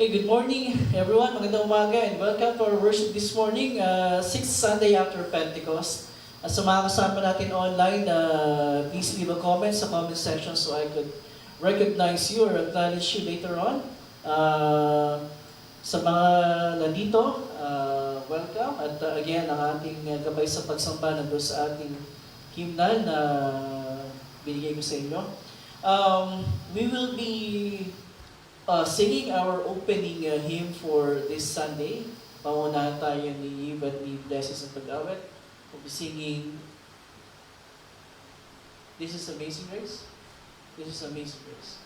Hey, good morning everyone. Magandang umaga and welcome to our worship this morning, 6th Sunday after Pentecost. Sa mga kasama natin online, please leave a comment sa comment section so I could recognize you or acknowledge you later on. Sa mga nandito, welcome. At again, ang ating gabay sa pagsamba nandun sa ating hymnal na binigay ko sa inyo. We will be singing our opening hymn for this Sunday. Pangunahan tayo ni Eve at ni Blessings ng pag-awit. We'll be singing This is Amazing Grace. This is Amazing Grace.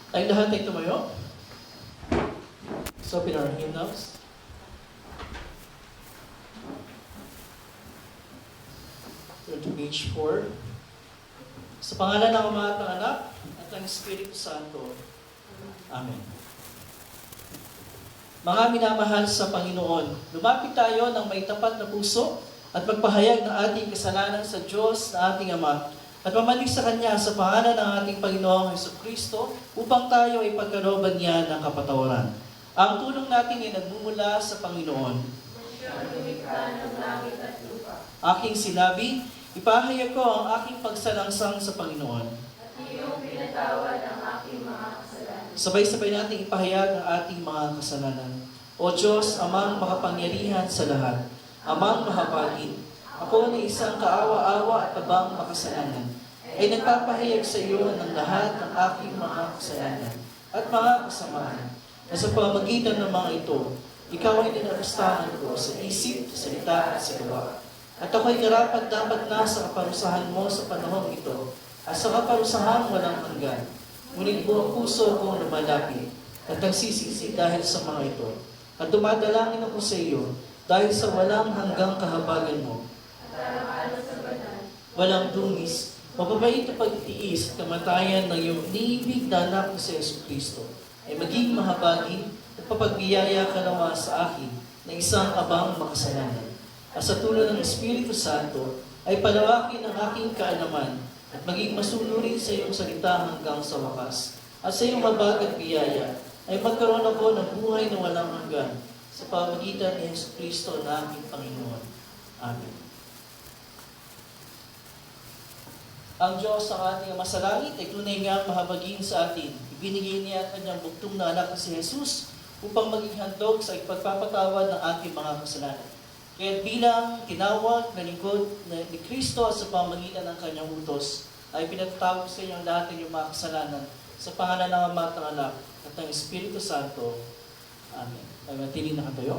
Tayong lahat ay tumayo. So, open our hymnals. Turn to page 4. Sa pangalan ng Ama at ng Anak at ng Espiritu Santo. Amen. Mga minamahal sa Panginoon, lumapit tayo ng may tapat na puso at magpahayag ng ating kasalanan sa Diyos na ating Ama at mamalig sa Kanya sa pangalan ng ating Panginoong Jesucristo upang tayo ay pagkalooban niya ng kapatawaran. Ang tulong natin ay nagmumula sa Panginoon. Aking sinabi, ipahayag ko ang aking pagsalangsang sa Panginoon. At iyong pinatawad ang aking mga kasalanan. Sabay-sabay natin ipahayag ang ating mga kasalanan. O Diyos, Amang makapangyarihan sa lahat, Amang mahabagin, ako na isang kaawa-awa at tabang makasalanan, ay nagpapahayag sa iyo ng lahat ng aking mga kasalanan at mga kasamaan, na sa pamamagitan ng mga ito, ikaw ay dinarustahan ko sa isip, sa salita at sa gawa. At ako'y karapat-dapat na sa kaparusahan mo sa panahong ito, at sa kaparusahang walang hanggan. Ngunit buong puso kong lumalapit at nagsisisi dahil sa mga ito. At dumadalangin ako sa iyo dahil sa walang hanggang kahabagan mo. Walang dungis, mababait na pagtiis at kamatayan ng iyong iniibig na anak na si Jesucristo ay maging mahabagin at papagbiyaya ka nawa sa akin na isang abang makasalanan. At sa tulong ng Espiritu Santo ay palawakin ang aking kaalaman at maging masunurin sa iyong salita hanggang sa wakas. At sa iyong mabag at biyaya ay magkaroon ako ng buhay na walang hanggan sa pamamagitan ni Jesucristo na aking Panginoon. Amen. Ang Diyos ang ating masalangit ay tunay nga mahabagin sa atin. Ibinigay niya ang kanyang bugtong na anak na si Jesus upang maging handog sa ipagpapatawad ng ating mga kasalanan. Kaya bilang tinawag na lingkod ni Kristo sa pamamagitan ng kanyang utos, ay pinatatawag sa inyo ang lahat ng inyong mga kasalanan sa pangalan ng Ama at ng Anak at ng Espiritu Santo. Amen. Ay matili na katayo.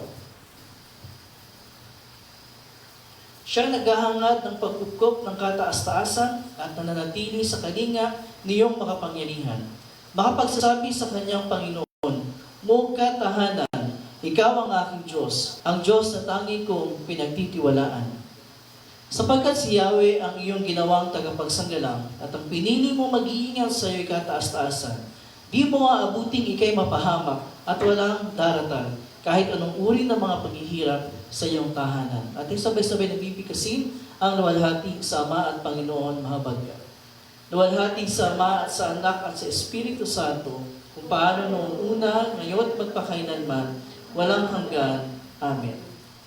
Siya naghahangad ng pagkupkop ng kataas-taasan at nananatili sa kalinga niyong makapangyarihan. Makapagsasabi sa kanyang Panginoon, Muka tahanan, ikaw ang aking Diyos, ang Diyos na tangi kong pinagtitiwalaan. Sapagkat si Yahweh ang iyong ginawang tagapagsanggalang at ang pinili mo mag-iingat sa iyo'y kataas-taasan. Di mo aabuting ikay mapahamak at walang daratan kahit anong uri ng mga paghihirap sa iyong tahanan. At sabay-sabay nabibigkasin ang luwalhati sa Ama at Panginoon mahabag ka. Luwalhati sa Ama at sa Anak at sa Espiritu Santo, kung paano noong una, ngayon at magpakailanman, walang hanggan. Amen.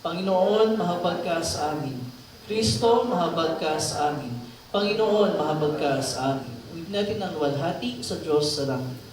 Panginoon, mahabag ka sa amin. Kristo, mahabag ka sa amin. Panginoon, mahabag ka sa amin. Uwid natin ang luwalhati sa Diyos sa langit.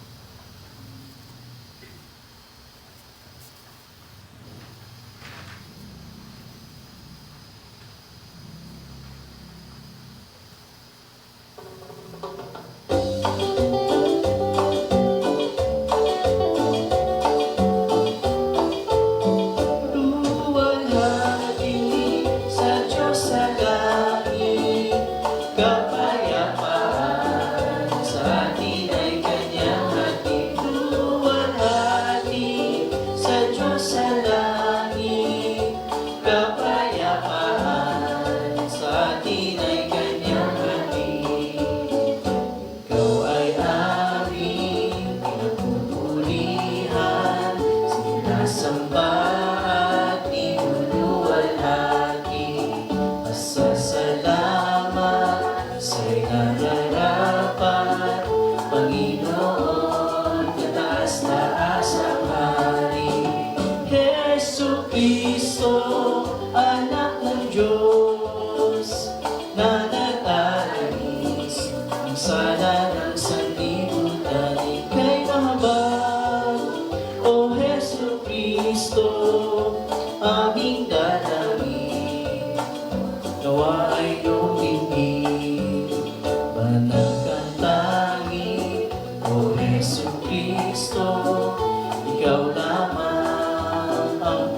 Anak ng Diyos, na natalis ang sala ng sanlibutan, ika'y mahabag. O Jesucristo, aming dalangin, nawa ay iyong dinggin, banal kang tangi. O Jesucristo, ikaw lamang ang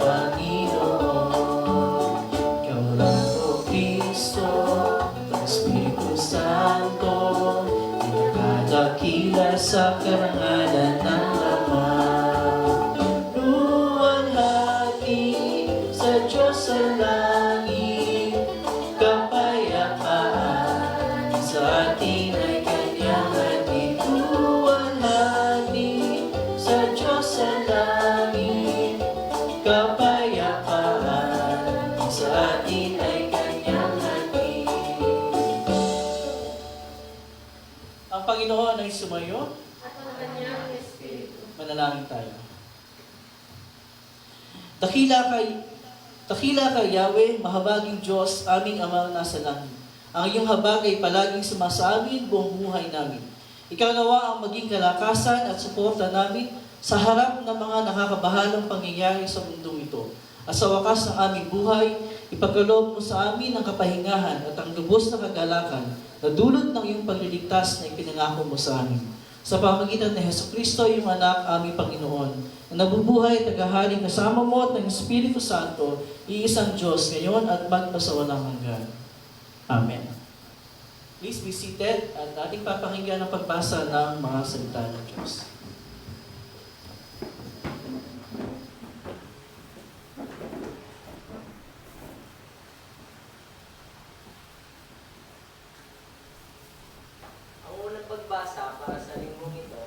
Espiritu Santo, dakila sa karangalan. atin ay kanyang hatid. Luwalhati sa Diyos sa langit, kapayapaan sa atin ay kanyang hatid. Ang Panginoon ay sumayo. At ang kanyang Espiritu. Manalangin tayo. Dakila kay Yahweh, mahabaging Diyos, aming Amang nasa langit. Ang iyong habag ay palaging sumasa amin buong buhay namin. Ikaw nawa ang maging kalakasan at suporta namin sa harap ng mga nakakabahalang pangyayari sa mundong ito. At sa wakas ng aming buhay, ipagkaloob mo sa amin ang kapahingahan at ang lubos na kagalakan na dulot ng iyong pagliligtas na ipinangako mo sa amin. Sa pamagitan ni Jesucristo, iyong anak, aming Panginoon, na nabubuhay at naghahaling kasama mo at ng Espiritu Santo, iisang Diyos ngayon at magpasawalang hanggan. Amen. Please be seated at ating papakinggan ang pagbasa ng mga salita ng Diyos. Ang unang pagbasa para sa linggong ito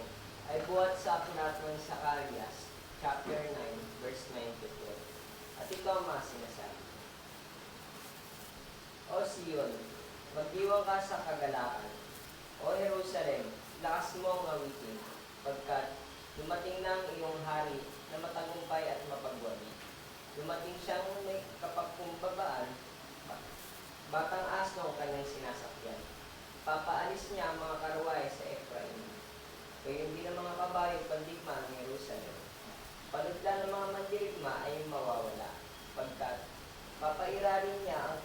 ay buhat sa aklat ng Zacarias, chapter 9, verse 9 to 12. At ito ang mga sinasabi. O Sion, magdiwang ka sa kagalakan. O Jerusalem, lakas mo ang awitin, pagkat dumating na ang iyong hari na matagumpay at mapagwari. Dumating siyang may kapagkumbabaan, batang asno ang kanyang sinasakyan. Papaalis niya ang mga karuwahe sa Ephraim. Gayon din ang mga kabayo pandigma ng Jerusalem. Panudla ng mga mandirigma ay mawawala, pagkat papairalin niya ang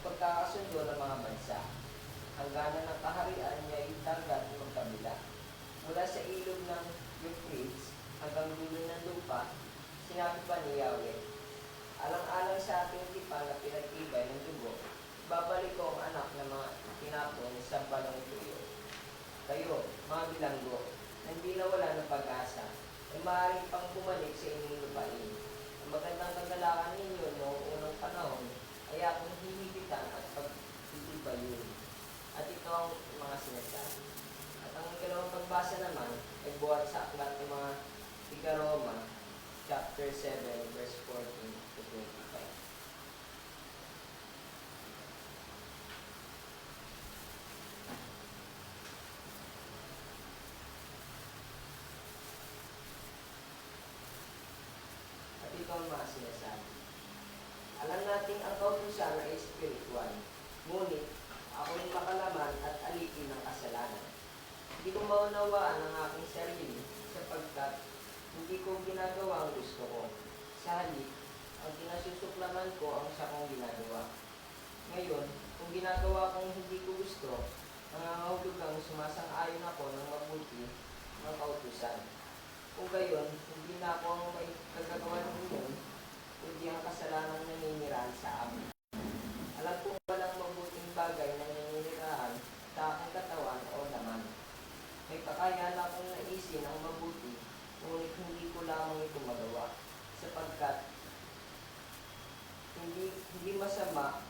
pagkakasundo ng mga bansa. Hangganan ng kaharian niya ay dagat magkabila. Mula sa ilog ng Euphrates hanggang dulo ng lupa, sinabi pa ni Yahweh, alang-alang sa ating tipan na pinagtibay ng dugo, babalik ko ang anak ng mga tinapon sa balong tuyo. Kayo, mga bilanggo, na hindi nawala ng pag-asa, ay maaaring pang bumalik sa inyong lupain. Ang magandang kagalakan ninyo noong unang panahon ay akong hinihigitan at pagtitibayin. At ito ang mga sinasabi. At ang ikalawang pagbasa naman ay buhat sa aklat ng mga Tiga-Roma, chapter 7, verse 14 to 25. At ito ang mga sinasabi. Alam natin ang kautusan ay espiritual, ngunit ako'y makalaman at alipin ng kasalanan. Hindi ko maunawaan ang aking sarili sapagkat hindi ko ginagawa ang gusto ko. Sa halip, ang kinasusuklaman ko ang siya kong ginagawa. Ngayon, kung ginagawa kong hindi ko gusto, nangangahulugang sumasang-ayon ako ng mabuti ng kautusan. Kung gayon, hindi na ako ang may kagagawa ng iyon, kundi ang kasalanang naninirahan sa amin. Alam kong walang mabuting bagay na naninirahan sa aking katawan o laman. May kakayahan akong naisin ang mabuti, ngunit hindi ko lamang ito magawa, sapagkat hindi masama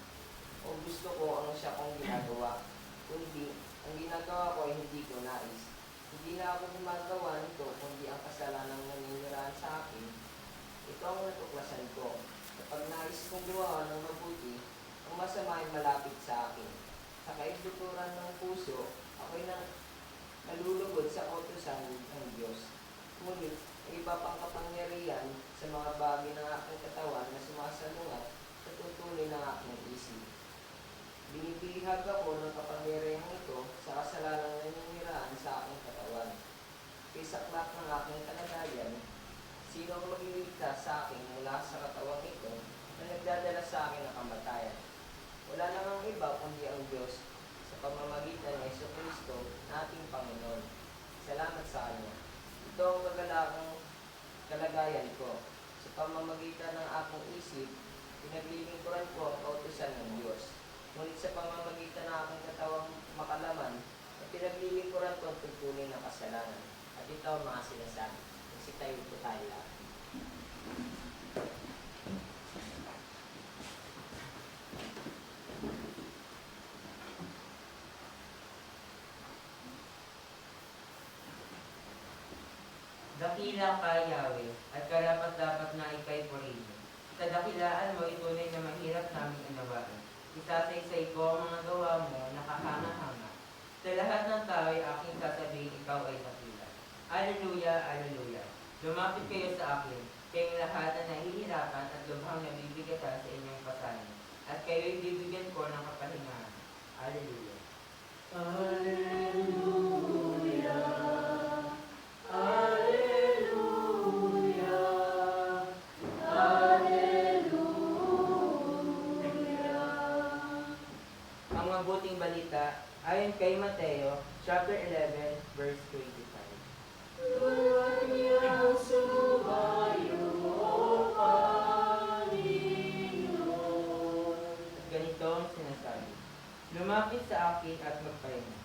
o gusto ko ang siya kong ginagawa, kundi ang ginagawa ko ay hindi ko nais. Hindi na ako gumagawa nito, kundi ang kasalanang naninirahan sa akin. Ito ang natuklasan ko. Kapag nais kong gawa ng mabuti, ang masama ay malapit sa akin. Sa kaibuturan ng puso, ako'y nalulugod sa kautusan ng Diyos. Ngunit, ang iba pang kapangyarihan sa mga bagay ng aking katawan na sumasalungat sa tutuloy ng aking isip. Binibilihag ako ng kapangyarihang ito sa kasalanang naninirahan sa aking katawan. Kay saklap ng aking kalagayan, sino ang magliligtas sa akin mula sa katawang ito na nagdadala sa akin ng kamatayan? Wala namang iba kundi ang Diyos sa pamamagitan ng Jesucristo na ating Panginoon. Salamat sa Kanya. Ito ang magalakang kalagayan ko. Sa pamamagitan ng aking isip, pinaglilingkuran ko ang kautusan ng Diyos. Ngunit sa pamamagitan ng aking katawang makalaman, pinaglilingkuran ko ang tungkulin ng kasalanan. At ito ang mga sinasabi. Magsitayo po tayo lahat. Dakila ka, Yahweh, at karapat-dapat na ika'y purihin. Sa dakilaan mo, itunay na mahirap naming unawaan. Isasaysay ko ang mga gawa mo, nakahanga-hanga. Sa lahat ng tao ay aking sasabihin, ikaw ay dakila. Alleluia, alleluia. Lumapit kayo sa akin, kayong lahat na nahihirapan at lubhang nabibigatan sa inyong pasanin. At kayo'y bibigyan ko ng kapahingahan. Alleluia. Alleluia. Alleluia. Alleluia. Ang mabuting balita ayon kay Mateo, chapter 11, verse 25. Luwag niyang sumayo, O Panginoon. At ganito ang sinasabi, lumapit sa akin at magpahinga.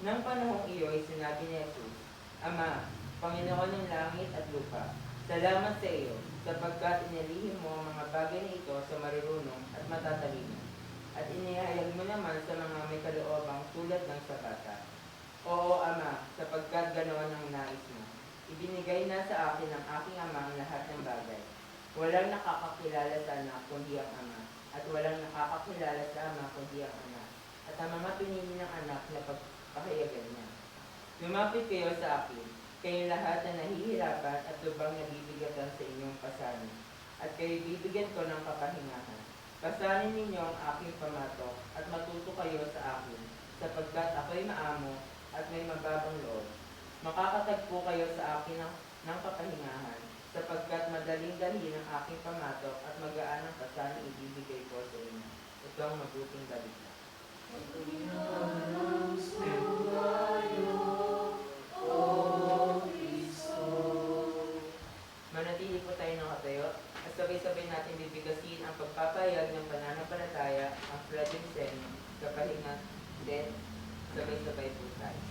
Nang panahong iyo'y sinabi ni Jesus, Ama, Panginoon ng langit at lupa, salamat sa iyo, sapagkat inilihim mo ang mga bagay na ito sa marurunong at matatalino, at inihayag mo naman sa mga may kaloobang tulad ng sa bata. Oo, Ama, sapagkat ganoon ang nais mo. Ibinigay na sa akin ng aking Ama ang lahat ng bagay. Walang nakakakilala sa anak kundi ang Ama, at walang nakakakilala sa Ama kundi ang anak, at ang mga pinili ng anak na pagpahayagan niya. Lumapit kayo sa akin, kayong lahat na nahihirapan at lubang nabibigatan sa inyong pasanin, at kayo bibigyan ko ng kapahingahan. Pasanin ninyo ang aking pamatok, at matuto kayo sa akin, sapagkat ako'y maamo at may mababang loob. Makakatagpo kayo sa akin ng kapahingahan, sapagkat madaling dalhin ang aking pamatok at magaan ang pasanin ibibigay ko sa inyo. Ito ang mabuting balita. Manatili po tayo ng katayo at sabay-sabay natin bibigasin ang pagpapayag ng pananampalataya, ang Fredinsen, kapahinga, then sabay-sabay po tayo.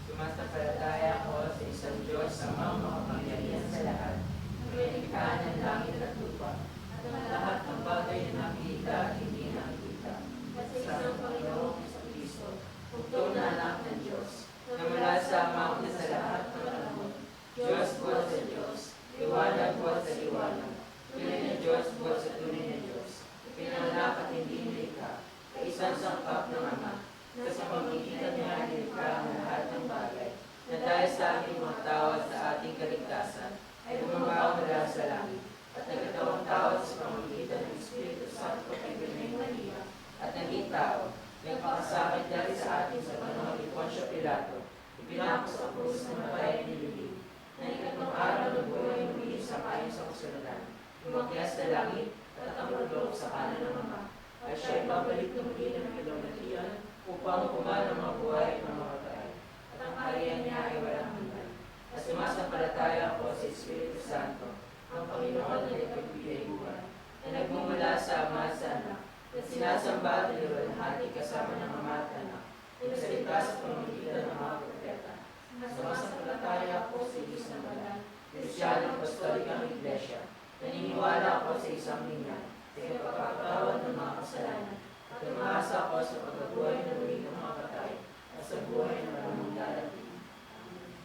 Sumasampalataya ako sa isang Diyos sa mga makapangyarihan sa lahat, ang nilikha ng langit at lupa, at ang lahat ng bagay na nakikita at hindi nakikita. At sa isang Panginoong Kristo, bugtong na anak ng Diyos, na mula sa Ama na sa lahat ng panahon, Diyos buhat sa Diyos, liwanag buhat sa liwanag, tunay na Diyos buhat sa tunay na Diyos, ipinanganak at hindi nilikha, kaisang sangkap ng Ama, na sa pamamagitan niya nilikha ang lahat ng bagay, na dahil sa ating mga tao at sa ating kaligtasan, ay bumaba mula sa langit, at nagkatawang tao sa pamamagitan ng Espiritu Santo kay Birheng Maria, at naging tao, nagpakasakit dahil sa atin sa panahon ni Poncio Pilato, ipinako sa krus ng matay at nilibig, na ikatlong araw ng buhay muli sa ayon sa kasulatan, umakyas sa langit at ang loob sa kanan ng Ama, at siya'y babalik na muli ng kalawatian upang kumain ng mga buhay at mga patay. At ang kaharian niya ay walang hanggan. At sumasampalataya ako sa Espiritu Santo, ang Panginoon na nagpagbigay buhay, na nagmumula sa Ama at sa Anak, at sinasamba at niluwalhati kasama ng Ama at Anak, na nagsalita sa pamamagitan ng mga propeta. Sumasampalataya ako sa Diyos na Banal, Kristiyanong Apostolikang Iglesia, naniniwala ako sa isang linyan, sa pagkakatawad ng mga kasalanan, at umaasa ako sa pagkabuhay ng muli ng mga patay, at sa buhay ng maraming darating.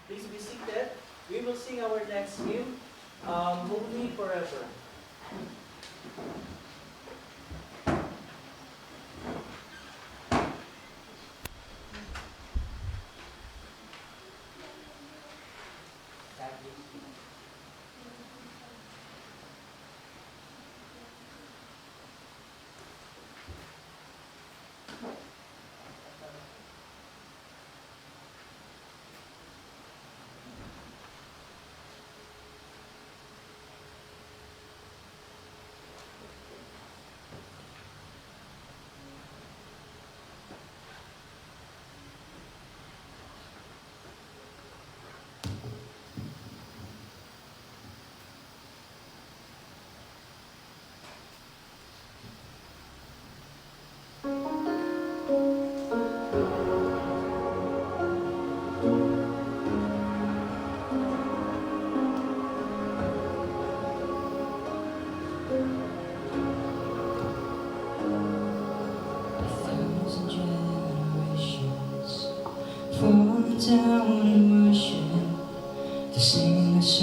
Please be seated. We will sing our next hymn, Holy Forever. Fall down in worship to sing the song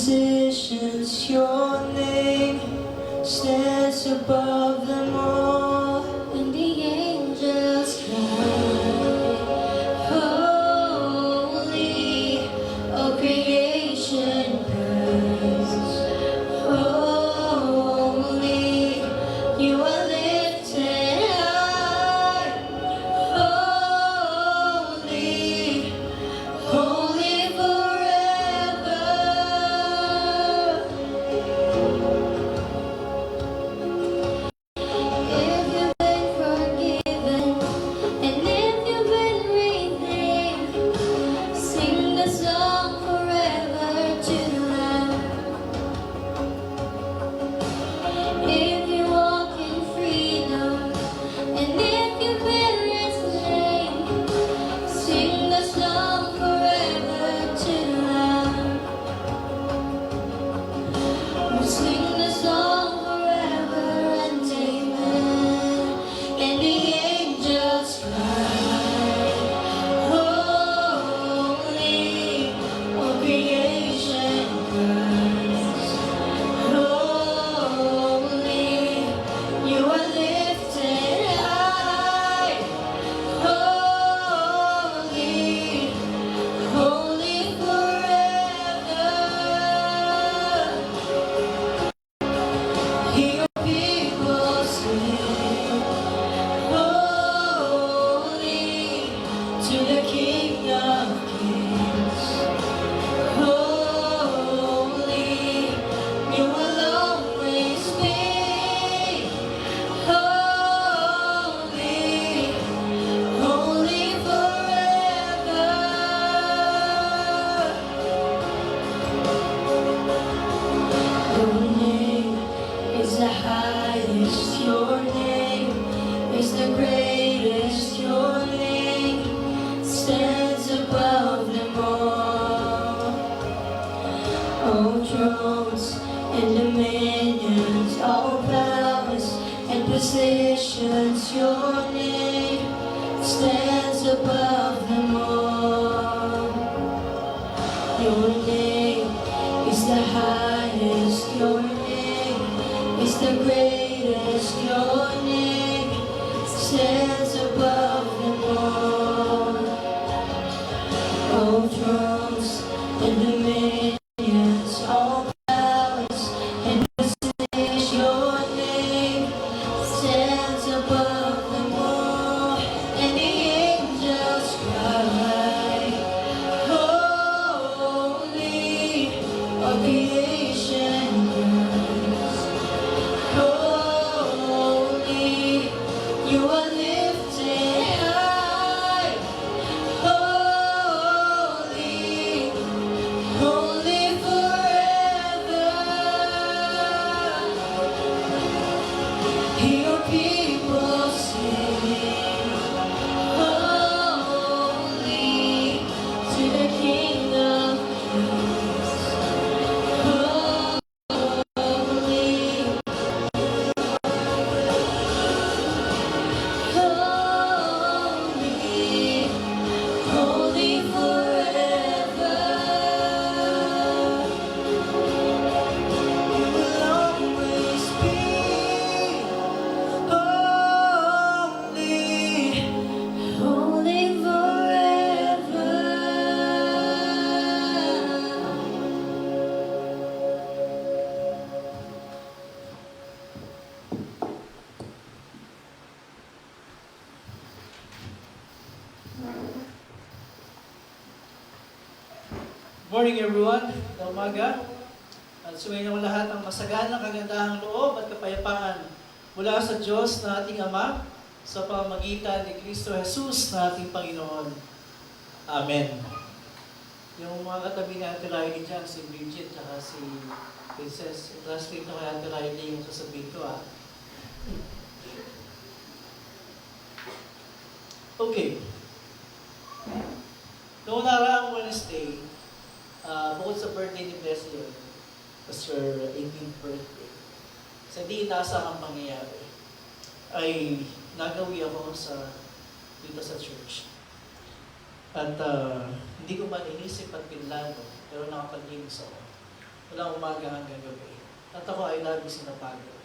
positions, your name stands above them all, and the angels cry, holy, all creation cries, holy, you are lifted high, holy, holy forever. If you've been forgiven, and if you've been redeemed, sing the song forever to the Lamb. If you walk in freedom, and if you've been restrained, sing the song forever to the Lamb. We'll sing the song forever and amen. And the angels cry, holy, all creation cries, holy, you are lifted high, holy, holy forever. Hear your people sing, holy, to the King of Kings. Holy, you will always be. Holy, holy forever. Your name is the highest, your name is the greatest, your name stands above them all. All thrones and dominions, all powers and positions, your name stands above them all. Your name is the highest, your name is the greatest, your name stands above them all. All thrones and dominions, all powers and positions, your name stands above them all. And the angels cry, holy, all creation cries, holy, you are lifted high, holy, holy forever. Hear your people sing, holy, to the King of Kings. Holy, holy, holy forever. You will always be holy, holy forever. Morning everyone, na umaga. At sumayin naman lahat ng masaganang kagandahang loob at kapayapaan mula sa Diyos na ating Ama sa pamamagitan ni Kristo Jesus na ating Panginoon. Amen. Yung mga katabi ni Ate Riley dyan, si Bridget at si Princess, translate na kay Ate Riley yung sasabihin ko Okay. Noong naraang Wednesday, bukod sa birthday ni President, Pastor 18th birthday, sa di inaasahang pangyayari, ay nagawi ako dito sa church. At hindi ko man inisip at pinlano, pero nakapag-games ako. Walang umaga hanggang gabi. At ako ay labis na napagod.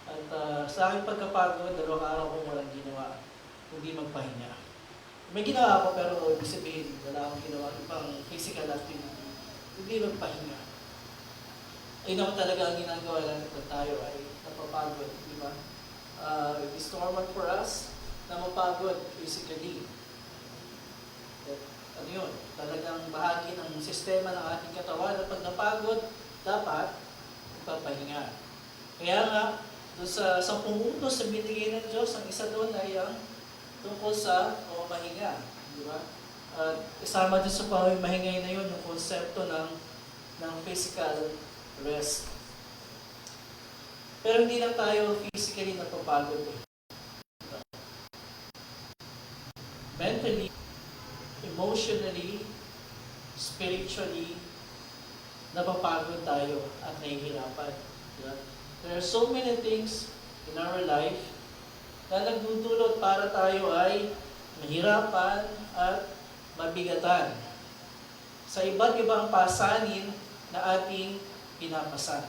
At sa aking pagkapagod, 2 araw kong walang ginawa, kundi magpahinga. May ginawa ako pero ibig sabihin, wala akong ginawa ibang physical activity, kundi magpahinga. Ay naman talaga ang ginagawa lang na tayo ay napapagod, di ba? It is normal for us na mapagod physically. Ano yun? Talagang bahagi ng sistema ng ating katawan na pag napagod, dapat magpapahinga. Kaya nga, doon sa 10 utos na binigay ng Diyos, ang isa doon ay ang tungkol sa pamamahinga. Di ba? At isama doon sa pamamahingay na yun, yung konsepto ng physical rest. Pero hindi lang tayo physically napapagod. Mentally, emotionally, spiritually, napapagod tayo at nahihirapan. Yeah. There are so many things in our life na nagdudulot para tayo ay mahirapan at mabigatan sa iba't ibang pasanin na ating pinapasan.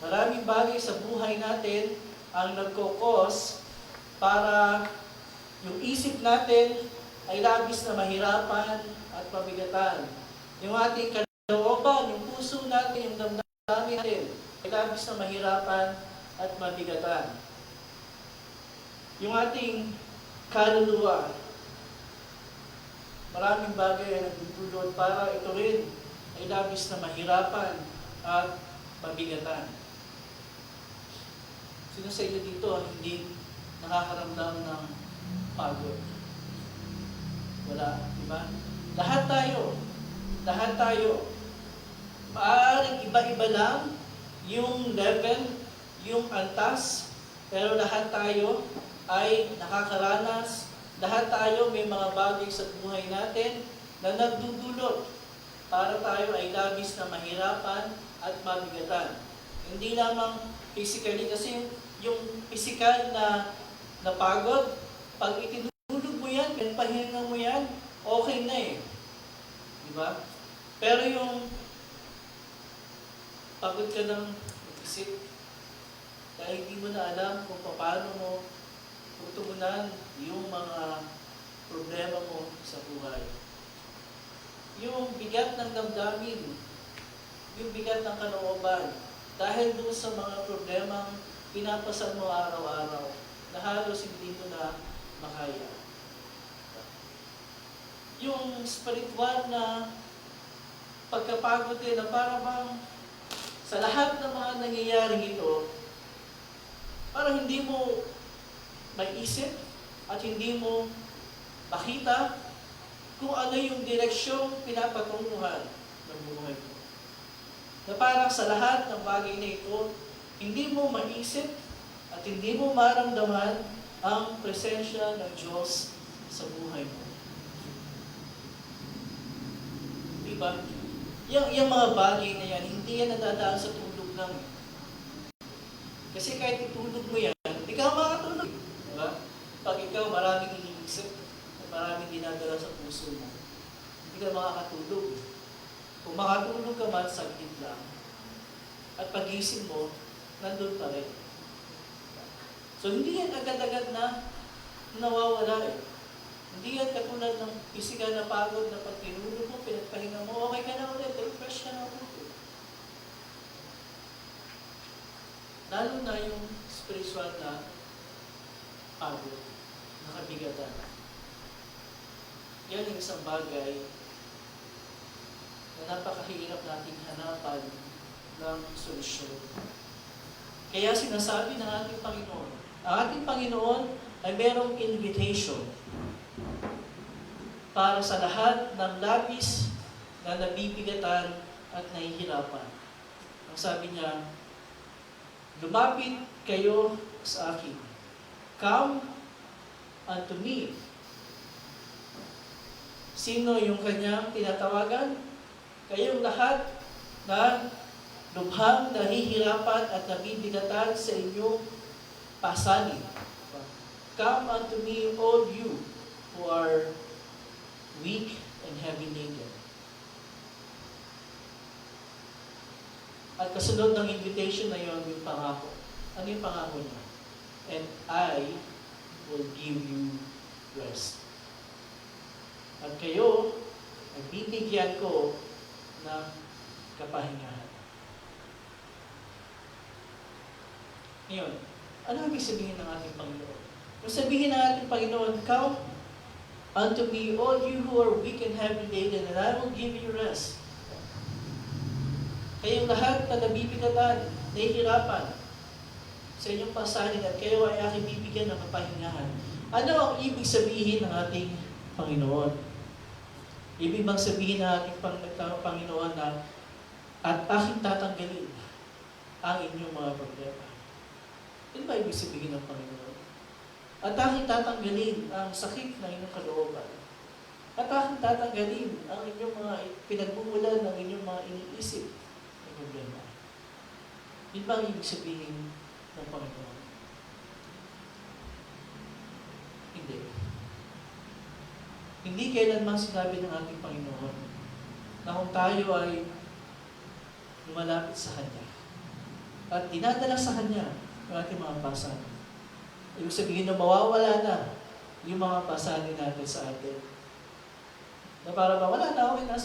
Maraming bagay sa buhay natin ang nagkokos para yung isip natin ay labis na mahirapan at mabigatan. Yung ating kalooban, yung puso natin, yung damdamin natin, ay labis na mahirapan at mabigatan. Yung ating kaluluwa, maraming bagay na nagdudulot para ito rin ay labis na mahirapan at mabigatan. Sino sa inyo dito ang hindi nakakaramdam ng pagod? Wala, di ba? Lahat tayo. Maaaring iba-iba lang yung level, yung antas, pero lahat tayo ay nakakaranas, lahat tayo may mga bagay sa buhay natin na nagdudulot para tayo ay labis na mahirapan at mabigatan. Hindi lamang physically, kasi yung physical na pagod, pag itinulog mo yan, pahinga mo yan, okay na eh. Diba? Pero yung pagod ka ng isip, dahil hindi mo na alam kung paano mo tutugunan yung mga problema mo sa buhay. Yung bigat ng damdamin, yung bigat ng kalooban, dahil doon sa mga problemang pinapasan mo araw-araw, na halos hindi mo na makaya. Yung spiritual na pagkapagod din, na para bang sa lahat ng mga nangyayari ito, parang hindi mo maisip at hindi mo makita kung ano yung direksyong pinapatunguhan ng buhay mo. Na parang sa lahat ng bagay na ito, hindi mo maisip at hindi mo maramdaman ang presensya ng Diyos sa buhay mo. Diba? Yung mga bagay na yan, hindi yan nadadaan sa tulog lang. Kasi kahit itulog mo yan, hindi ka makatulog. Diba? Pag ikaw maraming iniisip, maraming dinadala sa puso mo, hindi ka makakatulog. Kung makatulog ka man, saglit lang. At pagising mo, nandun pa rin. So hindi yan agad-agad na nawawala eh. Hindi yan katulad ng physical na pagod na pag tinulog mo, pinagpahinga mo, okay ka na ulit, refresh ka na ulit. Lalo na yung spiritual na pagod, nakabigatan. Yan yung isang bagay na napakahirap nating hanapan ng solusyon. Kaya sinasabi ng ating Panginoon, ang ating Panginoon ay merong invitation para sa lahat ng labis na nabibigatan at nahihirapan. Ang sabi niya, lumapit kayo sa akin. Come unto me. Sino yung kanyang tinatawagan? Kayong lahat na lubhang nahihirapan at nabibigatan sa inyong pasanin. Come unto me, all you who are weak and heavy laden. At kasunod ng invitation na yon, yung pangako. Ano yung pangako niya? And I will give you rest. At kayo, ay bibigyan ko ng kapahingahan. Ngayon, ano ibig sabihin ng ating Panginoon? Kung sabihin ng ating Panginoon, "Come unto me, all you who are weak and heavy laden, and I will give you rest." Kayong lahat na nabibigatan, nahihirapan sa inyong pasanin at kayo ay aking bibigyan ng kapahingahan. Ano ang ibig sabihin ng ating Panginoon? Ibig bang sabihin ng ating Panginoon na at aking tatanggalin ang inyong mga problema? Ano ba ibig sabihin ng Panginoon? At aking tatanggalin ang sakit ng inyong kalooban. At aking tatanggalin ang inyong mga pinagmumulan ng inyong mga iniisip na problema. Yun ba ang ibig sabihin ng Panginoon? Hindi. Hindi kailanman sinabi ng ating Panginoon na kung tayo ay lumalapit sa Kanya at dinadala sa Kanya ang ating mga pasanin. Ibig sabihin na mawawala na yung mga pasanin natin sa atin. Na para ba, wala na, okay na,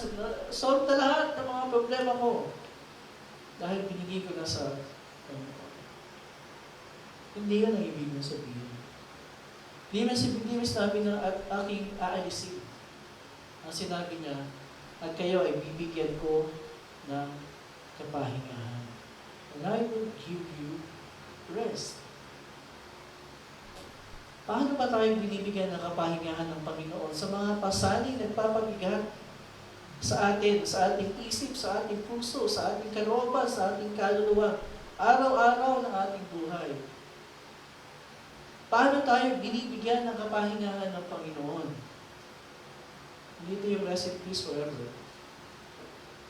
solve na lahat ng mga problema ko. Dahil binigay ko na sa Panginoon. Hindi yun ang ibig niya sabihin. Hindi mo sinabi na at aking aalisin. Ang sinabi niya, at kayo ay bibigyan ko ng kapahingahan. And I will give you rest. Paano ba tayo binibigyan ng kapahingahan ng Panginoon sa mga pasaning nagpapabigat sa atin, sa ating isip, sa ating puso, sa ating kalooban, sa ating kaluluwa, araw-araw ng ating buhay? Paano tayo binibigyan ng kapahingahan ng Panginoon? Dito yung rest in peace forever.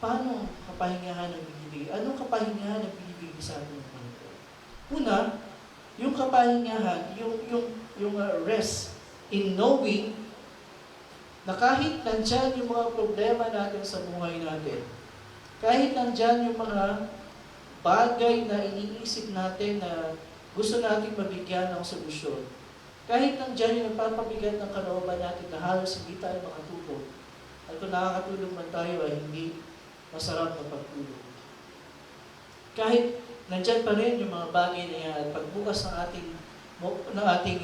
Paano kapahingahan ang binibigay? Anong kapahingahan ang binibigay sa atin ng Panginoon? Una, yung kapahingahan, yung rest in knowing na kahit nandyan yung mga problema natin sa buhay natin, kahit nandyan yung mga bagay na iniisip natin na gusto natin mabigyan ng solusyon, kahit nandyan yung nagpapabigat ng kalooban natin na halos hindi tayo makatulog, at kung nakakatulog man tayo ay hindi masarap na pagtulog. Kahit nandyan pa rin yung mga bagay na yan, at pagbukas ng ating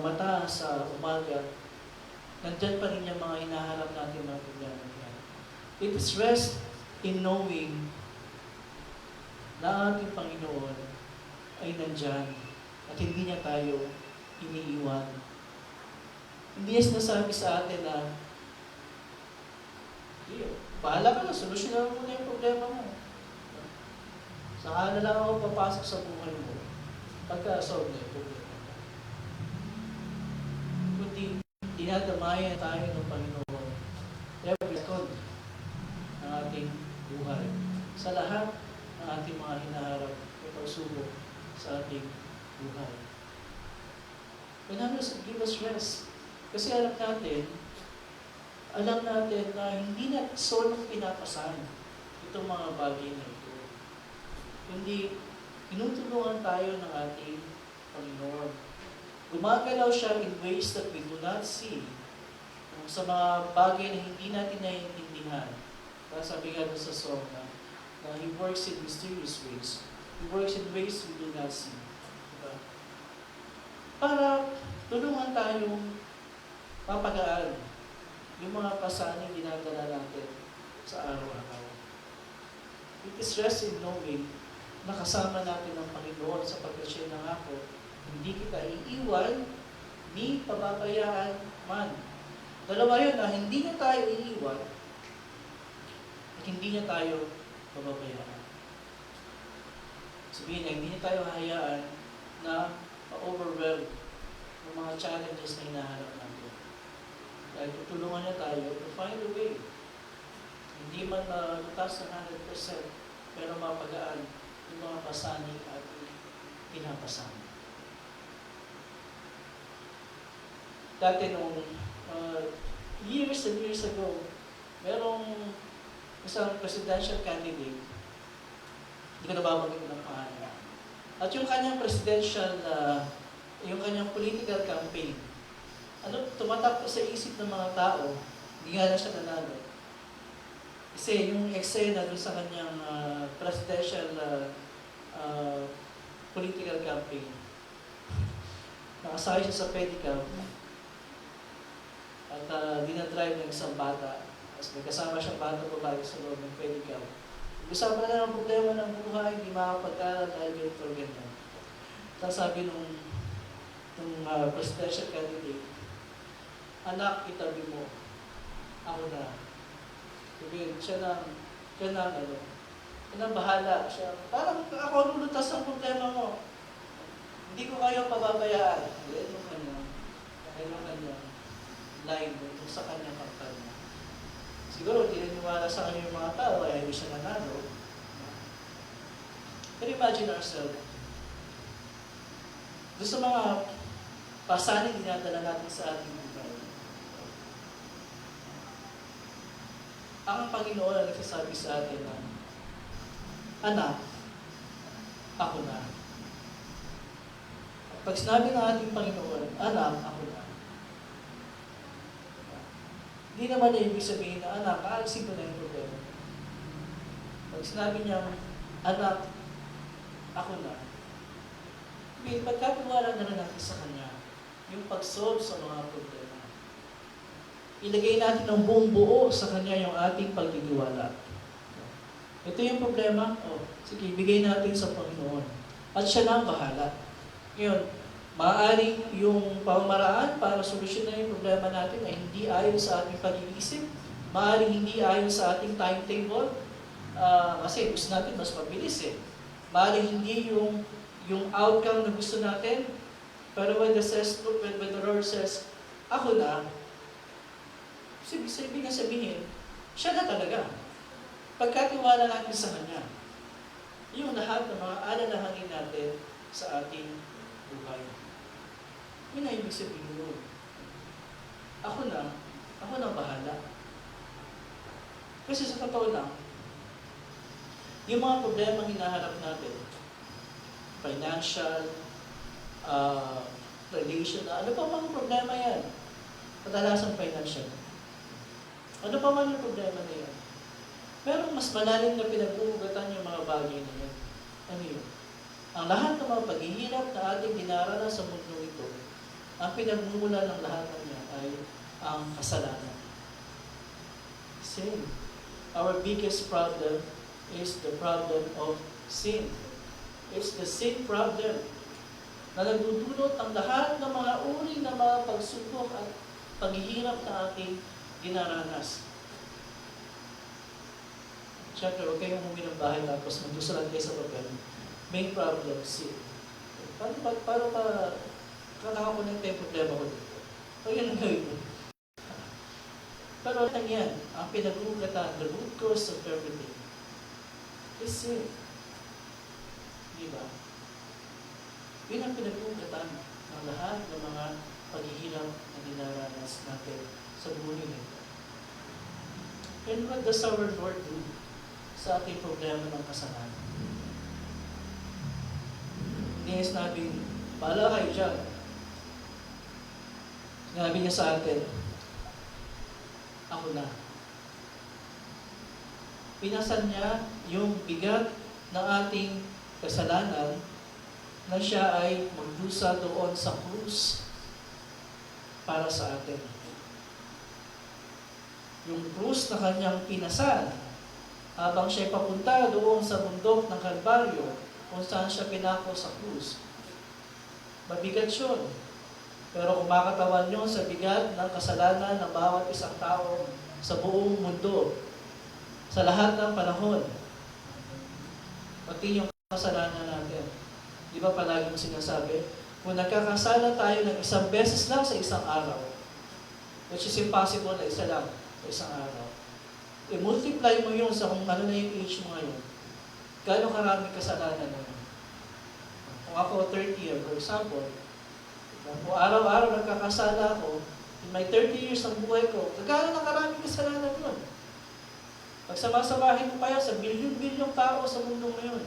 mata sa umaga, nandyan pa rin yung mga hinaharap natin mga problema yan. It is rest in knowing na ating Panginoon ay nandyan at hindi niya tayo iniiwan. Hindi niya sinasabi sa atin na, bahala ka na, solusyonan mo na yung problema mo. Saka na lang ako papasok sa buhay mo pagka-solve na yung problema mo. Kundi dinadamayan tayo ng Panginoon every second ng ating buhay. Sa lahat ng ating mga hinaharap at pagsubok sa ating buhay. When give us rest. Kasi alam natin na hindi na solong pinapasan itong mga bagay na ito. Kundi tinutulungan tayo ng ating Panginoon. Gumagalaw siya in ways that we do not see. Sa mga bagay na hindi natin naiintindihan. Sabi nga sa song na He works in mysterious ways. He works in ways we do not see. Diba? Para tulungan tayong mapagaan yung mga pasaning dinadala natin sa araw-araw. It is rest in knowing na kasama natin ang Panginoon sapagkat siya nangako, hindi kita iiwan, ni pababayaan man. Dalawa yun na hindi niya tayo iiwan at hindi niya tayo pababayaan. Sabihin na hindi niya tayo hahayaan na ma-overwhelm ng mga challenges na hinaharap natin. Dahil tutulungan niya tayo to find a way. Hindi man lutas na 100%, pero mapagaan yung mga pasaning at pinapasanin. Dati nung years and years ago, merong isang presidential candidate, ko nababanggit ng pangalan. At yung kanyang presidential, yung kanyang political campaign, tumatak sa isip ng mga tao, hindi nga na siya nanalo. Kasi yung eksena doon sa kanyang presidential political campaign, nakasakay siya sa pedicab at dinadrive ng isang bata. Tapos may kasama siyang bata babae sa loob ng pedicab. Usapan na ng problema ng buhay, hindi makapag-aral dahil ganito or ganyan. Tapos sabi nung presidential candidate, anak, itabi mo, ako na. Sabihin, siya na bahala. Siya, parang ako lulutas ang problema mo. Hindi ko kayo pababayaan. Yan yung kanya line dito sa kanyang kampanya. Siguro, hindi naniwala sa kanya yung mga tao, kaya hindi siya nanalo. Pero imagine ourselves, doon sa mga pasanin dinadala natin sa ating buhay. Ang Panginoon ang nagsasabi sa atin na, anak, ako na. Pag sinabi ng ating Panginoon, anak, ako na. Hindi naman na ibig sabihin na, anak, kaalisin ko na yung problema. Pag sinabi niya, anak, ako na. Pagkatiwala na rin natin sa Kanya, yung pag-solve sa mga problema. Ilagay natin ng buong buo sa Kanya yung ating pagtitiwala. Ito yung problema, sige, ibigay natin sa Panginoon. At siya na ang bahala. Ngayon, maaaring yung pamamaraan para solusyonan yung problema natin ay hindi ayon sa ating pag-iisip, maaaring hindi ayon sa ating timetable, kasi gusto natin mas mabilis eh. Maaaring hindi yung outcome na gusto natin, pero when the Lord says, ako na, ibig sabihin, siya na talaga. Pagkatiwala natin sa Kanya, yung lahat ng mga alalahanin natin sa ating buhay. Yun na ibig sabihin nun. Ako na bahala. Kasi sa totoo lang, yung mga problema hinaharap natin, financial, relational, ano pa mang problema yan? Kadalasan financial. Ano pa man yung problema na yan? Pero mas malalim na pinag-uugatan yung mga bagay na yan. Ano yun? Ang lahat ng mga paghihirap na ating dinaranas sa mundo ito, ang pinagmumula ng lahat ng yan ay ang kasalanan. Sin. Our biggest problem is the problem of sin. It's the sin problem na nagdudulot ang lahat ng mga uri ng mga pagsubok at paghihirap na ating dinaranas. Siyempre, huwag kayong umuwi ng bahay tapos magdusulat kayo sa papel. Main problem, sin. Paano pa nakakakunin yung problema ko dito? O yun ang gawin mo. Pero lang yan, ang pinag-uugatan, the root cause of everything is sin. Diba? Yun ang pinag-uugatan ng lahat ng mga paghihirap na dinaranas natin sa buhay nito. And what does our Lord do sa ating problema ng kasalanan? Hindi niya sinabing, bahala kayo dyan. Sinabi niya sa atin, ako na. Pinasan niya yung bigat ng ating kasalanan na siya ay magdusa doon sa krus para sa atin. Yung krus na kanyang pinasan habang siya papunta doon sa bundok ng Kalbaryo kung saan siya pinako sa krus. Mabigat yun. Pero kumakatawan yun sa bigat ng kasalanan ng bawat isang tao sa buong mundo, sa lahat ng panahon. Pati yung kasalanan natin. Di ba palagi mo sinasabi, kung nagkakasala tayo ng isang beses lang sa isang araw, which is impossible na isa lang sa isang araw, i-multiply mo yun sa kung ano na yung age mo ngayon. Gano'ng karaming kasalanan mo. Kung ako 30 years, for example, kung araw-araw nagkakasala ako, in my 30 years ng buhay ko, gano'n ang karaming kasalanan nun. Pagsamasamahin mo kaya sa bilyon-bilyong tao sa mundo ngayon,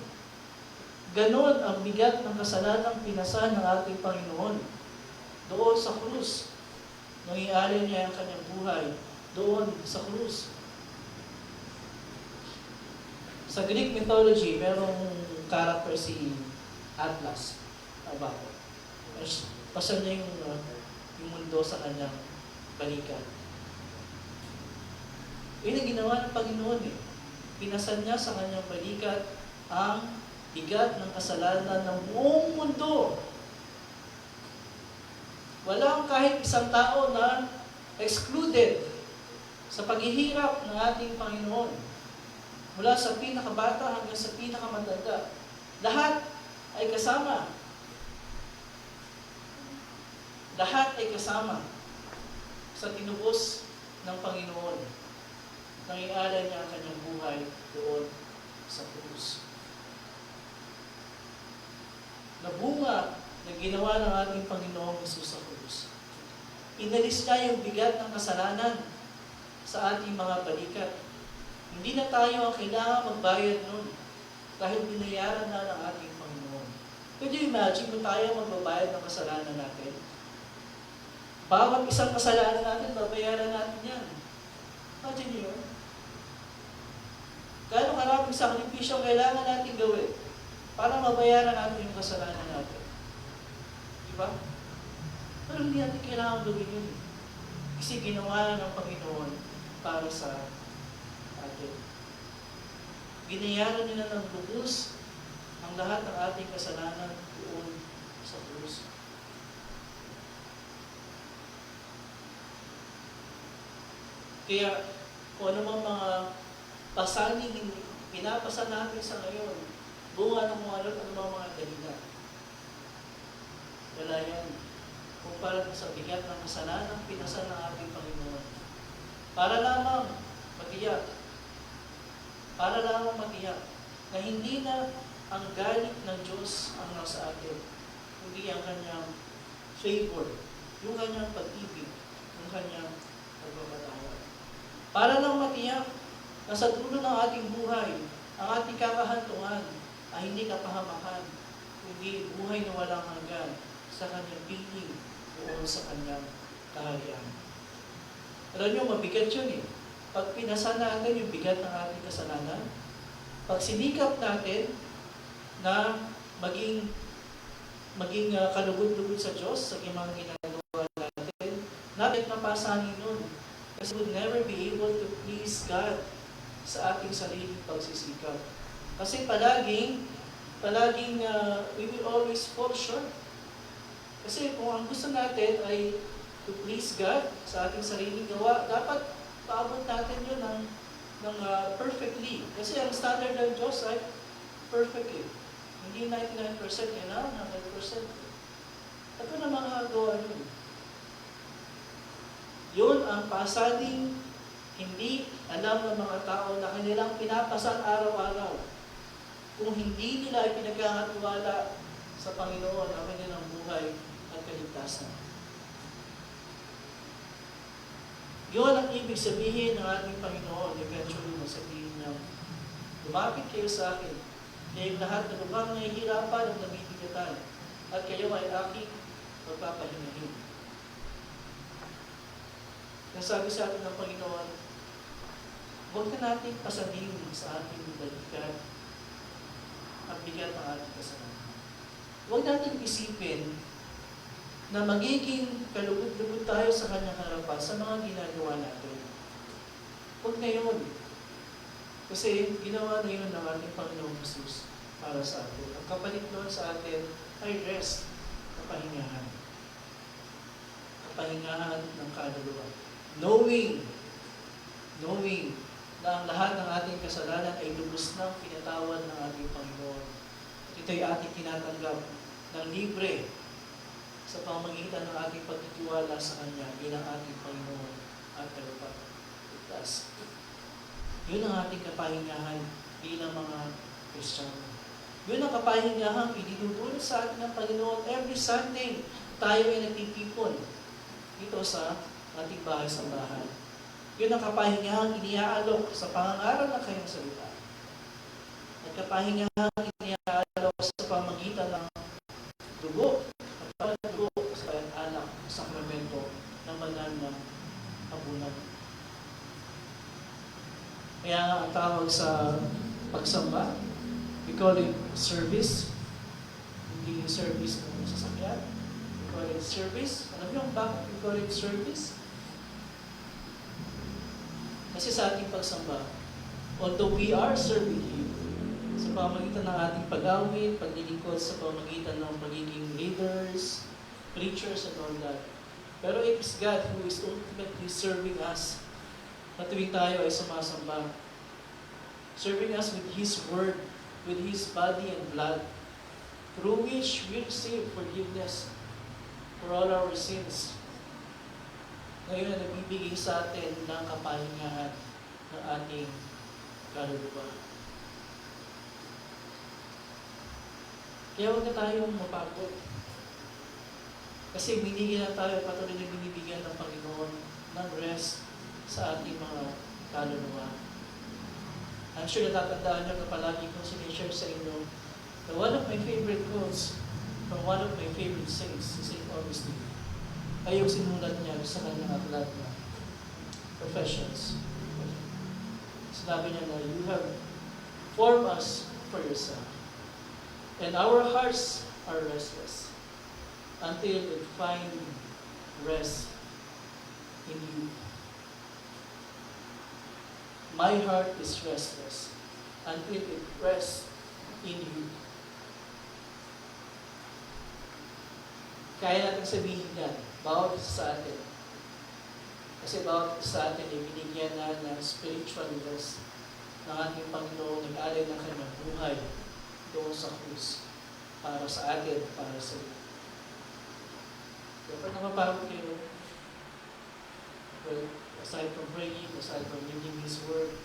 Ganon ang bigat ng kasalanang pinasan ng ating Panginoon. Doon sa krus, nung ialin niya ang kanyang buhay, doon sa krus. Sa Greek mythology, merong character si Atlas. Abaco. Pasan niya yung mundo sa kanyang balikat. Yun ang ginawa ng Panginoon eh. Pinasan niya sa kanyang balikat ang bigat ng kasalanan ng buong mundo. Walang kahit isang tao na excluded sa paghihirap ng ating Panginoon. Mula sa pinakabata hanggang sa pinakamatanda. Lahat ay kasama. Lahat ay kasama sa tinubos ng Panginoon. Nang ialay niya ang kanyang buhay doon sa krus. Nabunga na ginawa ng ating Panginoong Hesus sa krus. Inalis niya yung bigat ng kasalanan sa ating mga balikat. Hindi na tayo ang kailangan magbayad nun dahil binayaran na ng ating Panginoon. Could you imagine kung tayo magbabayad ng kasalanan natin? Bawat isang kasalanan natin, babayaran natin yan. Imagine nyo yun? Gano'ng karaming sakripisyo kailangan natin gawin para mabayaran natin yung kasalanan natin. Diba? Pero hindi natin kailangan gawin yun. Kasi ginawa ng Panginoon para sa atin. Binayaran nila ng lubos ang lahat ng ating kasalanan doon sa krus. Kaya kung ano mga pasaning pinapasa natin sa ngayon, bunga ng mga mga dahilan. Wala yan. Kumpara sa bigat ng kasalanan pinasa ng ating Panginoon. Para lamang matiyak na hindi na ang galit ng Diyos ang nasa atin, kundi ang kanyang favor, yung kanyang pag-ibig, yung kanyang pagpapatawad. Para lang matiyak na sa dulo ng ating buhay, ang ating kakahantungan ay hindi kapahamakan, kundi buhay na walang hanggan sa kanyang piling doon sa kanyang kaharian. Alam nyo, mabigat yun eh. Pag pinasa natin yung bigat ng ating kasalanan, pag sinikap natin na maging kalugod-lugod sa Diyos sa mga ginagawa natin, natin mapasanin nun. Kasi we'll never be able to please God sa ating sariling pagsisikap. Kasi palaging we will always fall short. Kasi kung ang gusto natin ay to please God sa ating sariling gawa, dapat paabot natin yun ng perfectly. Kasi ang standard ng Diyos ay perfectly. Hindi 99% kailangan, 100%. Ito na mga gawa yun. Yun ang pasaning hindi alam ng mga tao na kanilang pinapasan araw-araw. Kung hindi nila ay pinagkakatiwala sa Panginoon ang kanilang buhay at kaligtasan. Yun ang ibig sabihin ng ating Panginoon. Eventually, masabihin niya, lumapit kayo sa akin, kayong lahat na lubhang nahihirapan at nabibigatan, at kayo ay aking magpapahingahin. Nasabi sa atin ng Panginoon, huwag na natin pasanin sa ating balikat ang bigat ng ating kasalanan. Huwag natin isipin na magiging kalugod-lugod tayo sa kanyang harapan sa mga ginagawa natin. Huwag na yun. Kasi ginawa na yun ng ating Panginoong Hesus para sa atin. Ang kapalit nun sa atin ay rest, kapahingahan. Kapahingahan ng kaluluwa. Knowing na ang lahat ng ating kasalanan ay lubos ng pinatawad ng ating Panginoon. At ito'y ating tinatanggap ng libre sa pamamagitan ng ating pagtitiwala sa Kanya bilang ating Panginoon at Tagapagligtas. Yun ang ating kapahingahan bilang mga Kristiyano. Yun ang kapahingahan idinudulot sa atin ng Panginoon. Every Sunday, tayo ay nagtitipon dito sa ating bahay sa bahay. Yun ang kapahingahang iniaalok sa pangangaral ng kanyang salita. At kapahingahang iniaalok sa sa pamagitan ng dugo at dugo sa anak sakramento ng banal na habunan. Kaya nga ang tawag sa pagsamba, we call it service. Hindi service ng sasakyan. We call it service. Alam niyo bakit we call it service? Kasi sa ating pagsamba, although we are serving Him, sa pamagitan ng ating pag-awit, paglilingkod, sa pamagitan ng pagiging leaders, preachers, and all that. Pero it is God who is ultimately serving us na tuwing tayo ay sumasamba. Serving us with His Word, with His body and blood, through which we receive forgiveness for all our sins. Ngayon na nagbibigay sa atin ng kapahingahan ng ating kaluluwa. Kaya huwag na tayong mapagod. Kasi binigyan na tayo, patuloy na binibigyan ng Panginoon ng rest sa ating mga kaluluwa. I'm sure natatandaan nyo na palagi kong sinishare sa inyo na one of my favorite quotes from one of my favorite saints, si St. Augustine, ay yung sinulat niya sa kanyang aklat na Professions. Sinabi niya na, you have formed us for yourself, and our hearts are restless until it find rest in you. My heart is restless until it rests in you. Kaya natin sabihin yan, bawat isa sa atin. Kasi bawat isa sa atin ay binigyan na ng spiritual rest ng ating Panginoon, nag-alay ng kanyang buhay doon sa krus para sa atin, para sa iyo. Dapat na mapagod kayo. Well, aside from praying, aside from reading His Word,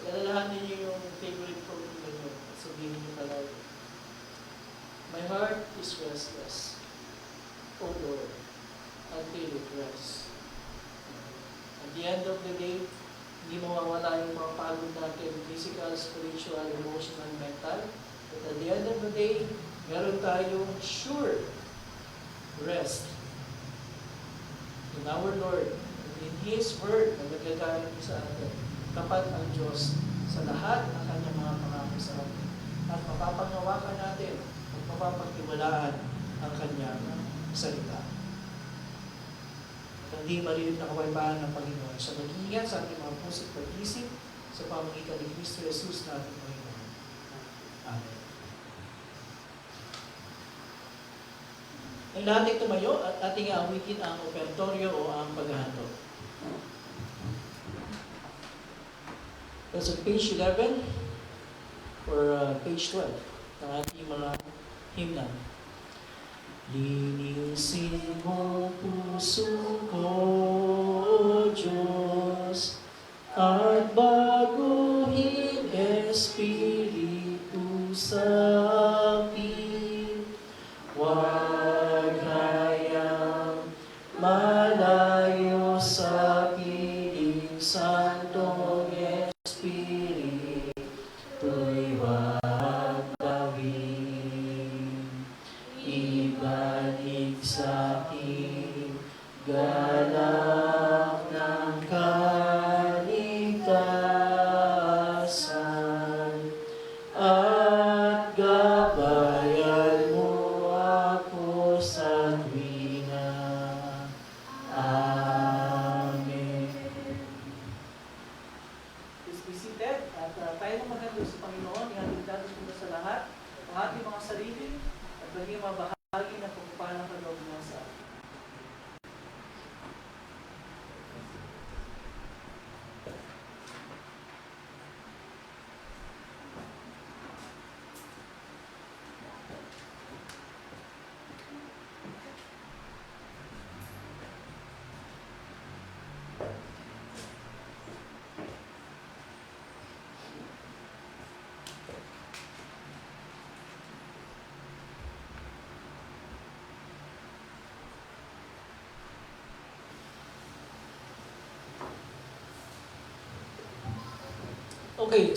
alalahanin niyo yung favorite quote niyo at sabihin niyo palagi, my heart is restless, O Lord, until it rests. At the end of the day, hindi mawawala yung mga pagod natin, physical, spiritual, emotional, mental. But at the end of the day, meron tayong sure rest in our Lord, in His Word na nagagaling sa atin. Tapat ang Diyos sa lahat ng kanyang mga pangako sa atin. At mapapanghawakan natin at mapapagtiwalaan ang kanyang salita. At hindi maliit na kawaypahan ng Panginoon sa mag-iingat sa ating mga puso't pag-isip sa pamamagitan ni Kristo Jesus na ating Panginoon. Amen. Ang lahat ay tumayo at ating awitin ang ofertorio o ang paghahandog. That's on page 11 or page 12 ng ating mga hymnal. Linisin mo puso ko, O Diyos, at baguhin Espiritu sa akin. Huwag hayang malayo sa piling Santong Espiritu'y huwag gawin. Ibalik sa akin galak ng kaligtasan at gabayan mo ako sa tuwina. Amen. Please be seated at tayo na maghandog sa Panginoon. Ihatid natin muna sa lahat ang ating mga sarili at maging mabahagi ng pagpapalang kaloob niya sa atin. Okay,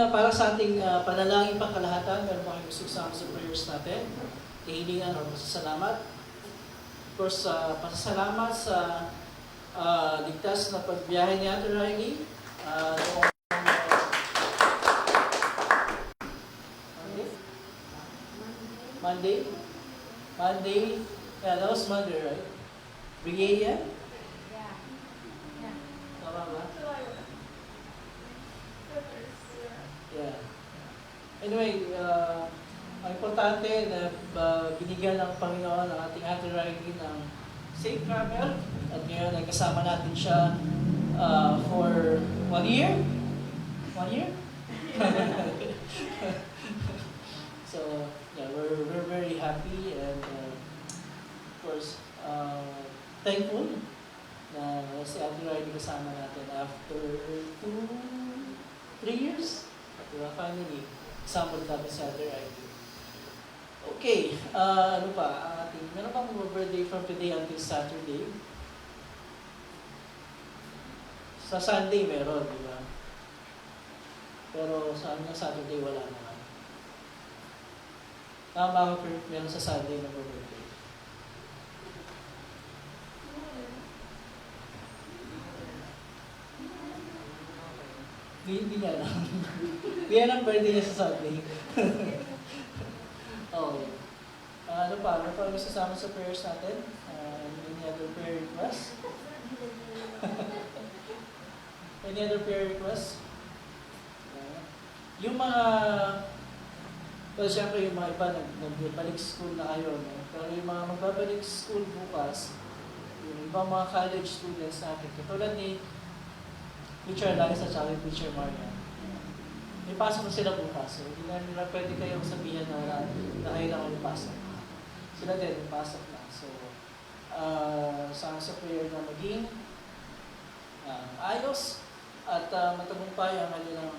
para sa ating panalangin pangkalahatan, meron ba kayong gusto isama sa prayers natin? Kahilingan o pasasalamat? Of course, pasasalamat sa ligtas na pagbiyahe ni Ate Riley. Noong Monday? Yeah, that was Monday, right? Brigada? Tama ba? Yeah. Anyway, ang importante na binigyan ng Panginoon ang ating Ate Riley ng safe travel at ngayon ay kasama natin siya for 1 year? 1 year? So, yeah, we're very happy and of course, thankful na si Ate Riley kasama natin after 3 years. Diba? Finally, kasama natin si Ate Riley. Okay, ano pa? Meron bang birthday from today until Saturday? Sa Sunday meron, di ba? Pero sa Saturday wala naman. Tama ako, meron sa Sunday na birthday. Hindi niya alam. Hindi ang birthday niya sa Sunday. Okay. Ano pa gusto sama sa prayers natin? Any other prayer requests? Any other prayer requests? Yung mga, well, syempre yung mga iba nagbabalik school na kayo, no? Pero yung mga magbabalik school bukas, yung ibang mga college students natin, katulad ni Teacher Liza at saka Teacher Maria, may pasok na sila bukas. So, hindi na nila pwede kayong sabihan na kayo lang ang pasok. Sila din, pasok na. So, sa prayer na maging ayos at matagumpay ang kanilang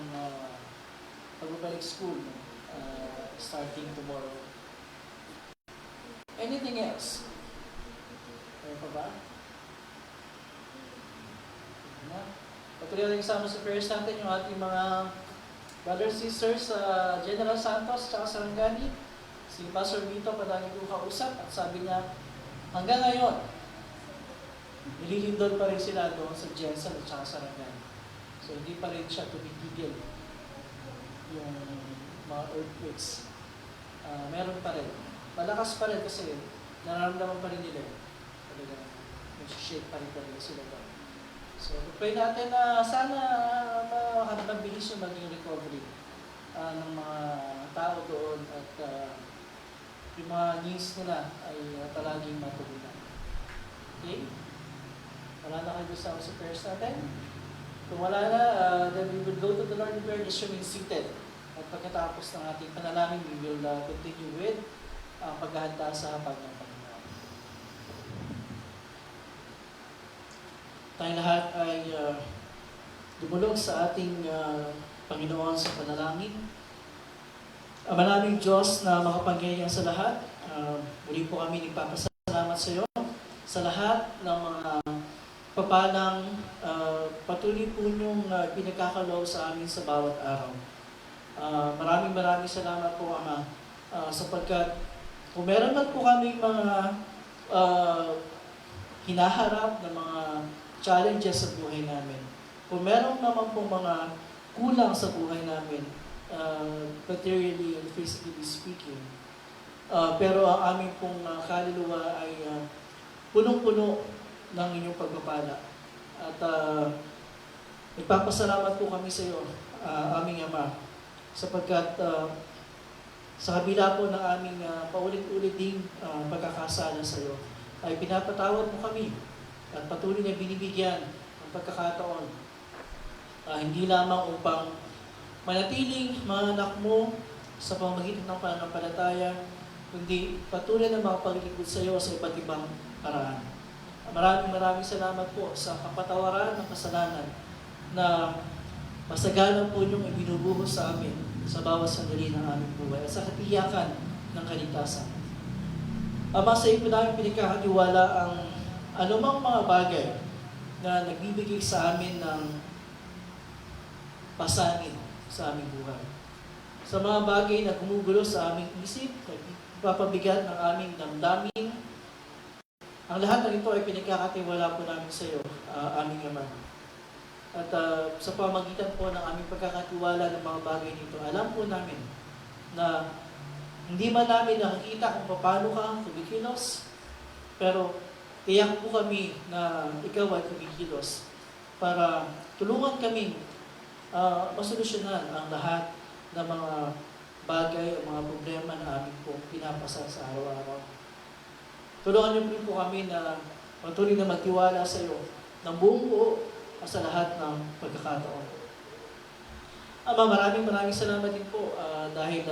pagbabalik school starting tomorrow. Anything else? Meron pa ba? Patuloy natin kasama sa prayers natin yung ating mga brothers and sisters sa General Santos at Sarangani. Si Pastor Vito padaging ko kausap at sabi niya, hanggang ngayon, nililindol pa rin sila doon sa Jensen at Sarangani. So hindi pa rin siya tumigil yung mga earthquakes. Meron pa rin. Malakas pa rin kasi nararamdaman pa rin nila. Talagang nag-shake pa rin talaga sila doon. So, pray natin na sana mabilis yung maging recovery ng mga tao doon at yung mga needs nila ay palaging matugunan. Okay? Wala na kayo gusto sa prayers natin? Kung wala na, then we will go to the Lord in prayer, just remain seated. At pagkatapos ng ating panalangin, we will continue with paghahanda sa hapag ng Panginoon. Tayong lahat ay dumulog sa ating Panginoon sa panalangin. Maraming Diyos na makapangyarihan sa lahat. Muli po kami nagpapasalamat sa iyo sa lahat ng mga papalang patuloy po niyong pinagkakaloob sa amin sa bawat araw. Maraming salamat po, Ama, sapagkat kung meron man po kami mga hinaharap na mga challenges sa buhay namin. Kung meron naman pong mga kulang sa buhay namin, materially and physically speaking, pero ang aming pong kaluluwa ay punong-puno ng inyong pagpapala. At nagpapasalamat po kami sa iyo, aming Ama, sapagkat sa kabila po ng aming paulit-ulit ding pagkakasala sa iyo, ay pinapatawad mo kami at patuloy na binibigyan ng pagkakataon, hindi lamang upang manatiling mga anak mo sa pamamagitan ng pananampalataya, kundi patuloy na makapaglingkod sa iyo sa iba't ibang paraan. Maraming salamat po sa kapatawaran ng kasalanan na masagalang po niyong ibinubuhos sa amin sa bawat sandali ng aming buhay at sa katiyakan ng kaligtasan. Ama, sa iyo po namin pinagkakatiwala ang anumang mga bagay na nagbibigay sa amin ng pasanin sa aming buhay. Sa mga bagay na gumugulo sa aming isip, nagpapabigat ng aming damdamin, ang lahat ng ito ay pinagkakatiwala po namin sa iyo, aming Ama. At sa pamagitan po ng aming pagkakatiwala ng mga bagay nito, alam po namin na hindi man namin nakikita kung paano ka kumikilos, pero tiyak po kami na ikaw ay kumikilos para tulungan kami masolusyonan ang lahat ng mga bagay o mga problema na aming po pinapasa sa araw-araw. Tulungan niyo po kami na patuloy na magtiwala sa iyo ng buong buo sa lahat ng pagkakataon. Ama, maraming salamat din po dahil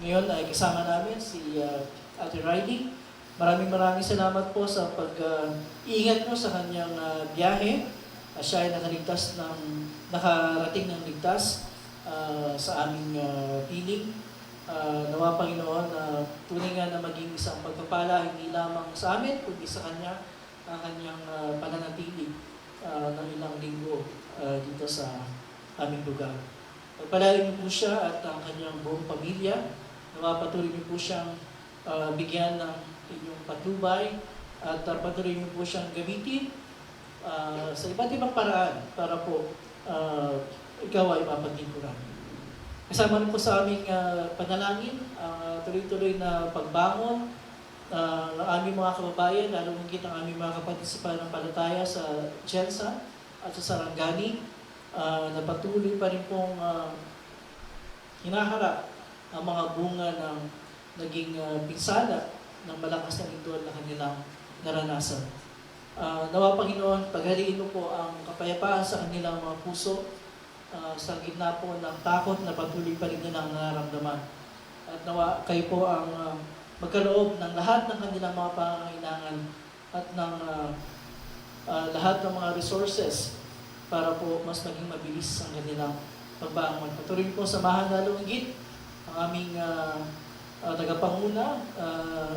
ngayon ay kasama namin si Ate Riley. Maraming salamat po sa pag-iingat mo sa kanyang biyahe. Siya ay nakarating ng ligtas sa aming piling. Nawa Panginoon na tunay nga na maging isang pagpapala hindi lamang sa amin, kundi sa kanya ang kanyang pananatili ng ilang linggo dito sa aming lugar. Pagpalain niyo po siya at ang kanyang buong pamilya. Nawa patuloy niyo po siyang bigyan ng inyong patubay at patuloy niyo po siyang gamitin sa iba't ibang paraan para po ikaw ay mapaglingkuran. Kasama rin po sa aming panalangin, tuloy-tuloy na pagbangon ng aming mga kababayan, lalo higit ang aming mga kapatid sa pananampalataya sa Jensa at sa Sarangani, na patuloy pa rin pong hinaharap ang mga bunga ng naging pinsala ng malakas na lindol na kanilang naranasan. Nawa Panginoon, paghaliin mo po ang kapayapaan sa kanilang mga puso, sa gitna po ng takot na patuloy pa rin nilang nararamdaman. At nawa kayo po ang magkaloob ng lahat ng kanilang mga pangangailangan at ng lahat ng mga resources para po mas maging mabilis ang kanilang pagbangon. Patuloy po samahan lalo higit ang aming tagapanguna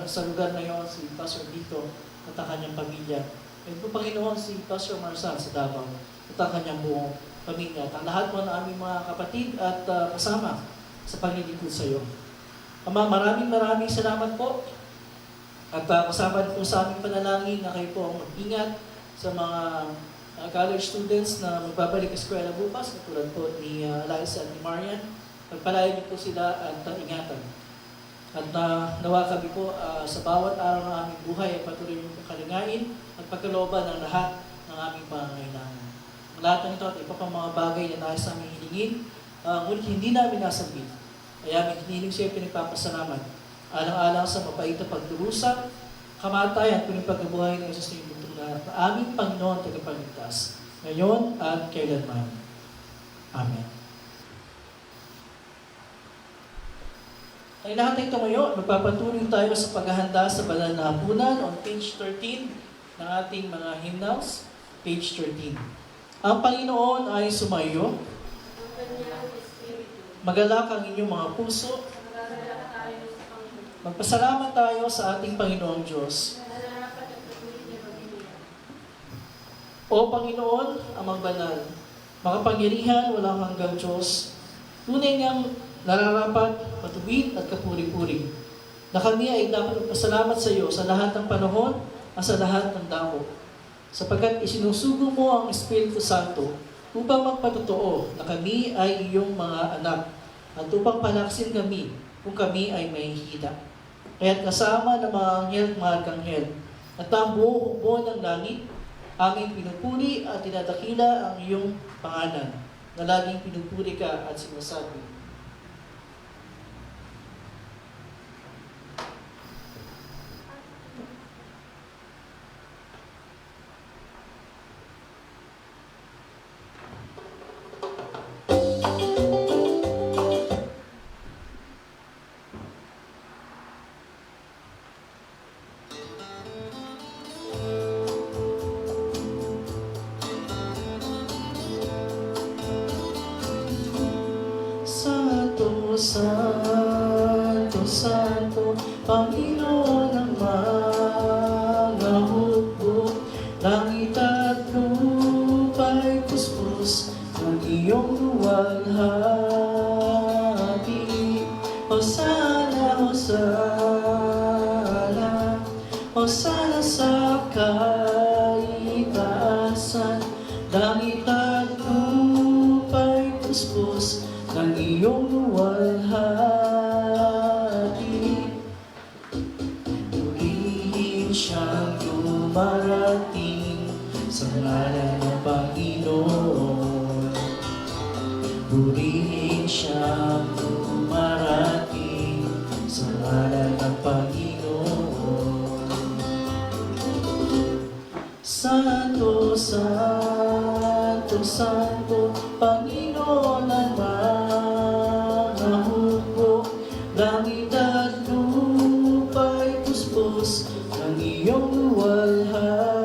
sa lugar na yon, si Pastor Dito at ang kanyang pamilya. Ito po Panginoon si Pastor Marsan sa Davao at ang kanyang buong pamilya at ang lahat po ng aming mga kapatid at kasama sa paglilingkod sa iyo. Ama, maraming salamat po at kasama rin po sa aming panalangin na kayo po ang mag-ingat sa mga college students na magbabalik sa eskwela bukas, katulad po ni Liza at ni Marian. Pagpalain niyo po sila at ingatan. At nawa kami po sa bawat araw ng aming buhay ay patuloy niyo po kalingain at pagkalooban ng lahat ng aming pangangailangan. Ang lahat ng ito at iba pang mga bagay na nais namin hilingin, ngunit hindi namin nasambit. Kaya aming hiniling siya pinagpapasalamat. Alang-alang sa mapait na pagdurusa, kamatayan at pagkabuhay ng Isus na ibutong lahat na aming Panginoon tagapagligtas, ngayon at kailanman. Amen. Ay lahat ay tumayo, magpapatuloy tayo sa paghahanda sa banal na hapunan on page 13 ng ating mga hymnals, page 13. Ang Panginoon ay sumayo. Magalak ang inyong mga puso. Magpasalamat tayo sa ating Panginoong Diyos. O Panginoon, amang banal, makapangyarihan, walang hanggang Diyos, tunay niyang nararapat, matuwid at kapuri-puri, na kami ay dapat magpasalamat sa iyo sa lahat ng panahon at sa lahat ng damo, sapagkat isinusugo mo ang Espiritu Santo upang magpatotoo na kami ay iyong mga anak at upang palaksin kami kung kami ay may hila. Kaya't kasama ng mga anghel at mga arkanghel at ang buong hukbo ng langit, aming pinupuri at tinadakila ang iyong pangalan, na laging pinupuri ka at sinasabi, Santo, Santo, Panginoon ng mga hukbo, langit at lupa'y puspos ng iyong luwalhati. Hosana, Hosana sa kaitaasan. Langit at lupa'y puspos ng iyong luwalhati. Purihin siyang dumarating sa ngalan ng Panginoon. Purihin siyang dumarating sa ngalan ng Panginoon. Santo, Santo, Santo, Panginoon ng mga hukbo. Langit at lupa'y puspos ng iyong luwalhati.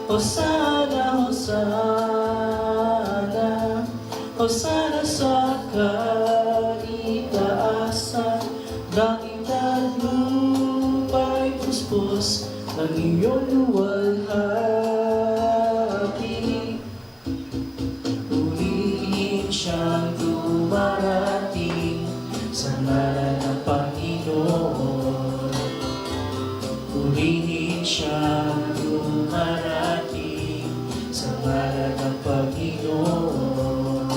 Hosana, Hosana, Hosana sa kaitaasan. Langit at lupa'y puspos ng iyong luwalhati. Purihin siyang dumarating sa ngalan ng Panginoon. Purihin siyang dumarating sa ngalan ng Panginoon.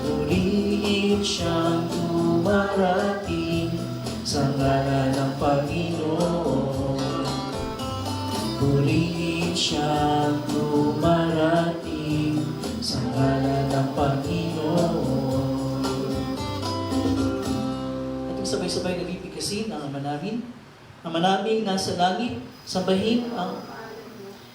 Purihin siyang dumarating sa ngalan ng Panginoon. Purihin siyang dumarating sa ngalan ng Panginoon. Ating sabay-sabay nalipikasin ang Ama namin. Ama naming nasa langit, sambahin ang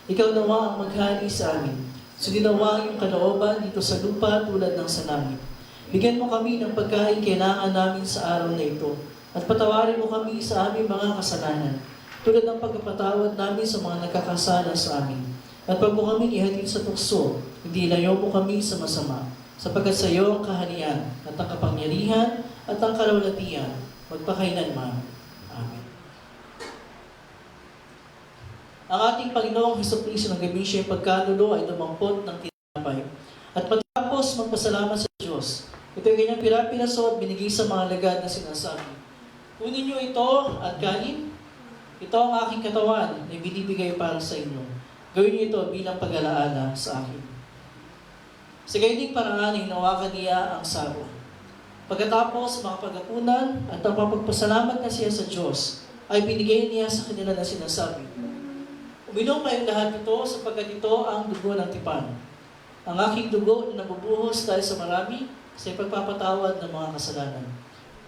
Ikaw nawa ang maghari sa amin. Sundinawa ang iyong kalooban dito sa lupa tulad ng sa langit. Bigyan mo kami ng pagkain kailangan namin sa araw na ito. At patawarin mo kami sa aming mga kasalanan, tulad ng pagpapatawad namin sa mga nagkakasala sa amin. At pag mo kami ihatid sa tukso, hindi ilayo mo kami sa masama, sapagkat sa iyo ang kaharian, at ang kapangyarihan, at ang kalawalatian, magpakailanman. Amen. Ang ating Panginoong Hesukristo ng gabi siya'y pagkalulo ay dumampot ng tinapay. At matapos magpasalamat sa Diyos, ito yung kanyang pirapiraso at binigay sa mga lagad na sinasabi, kunin niyo ito at kanin. Ito ang aking katawan na binibigay para sa inyo. Gawin niyo ito bilang pag-alaala sa akin. Sa gayunding paraan, hinawakan niya ang saro. Pagkatapos makapag-apunan at ang papagpasalamat na siya sa Diyos, ay binigay niya sa kanila na sinasabi, uminom kayong lahat ito sapagkat ito ang dugo ng tipan. Ang aking dugo na nabubuhos dahil sa marami sa ipagpapatawad ng mga kasalanan.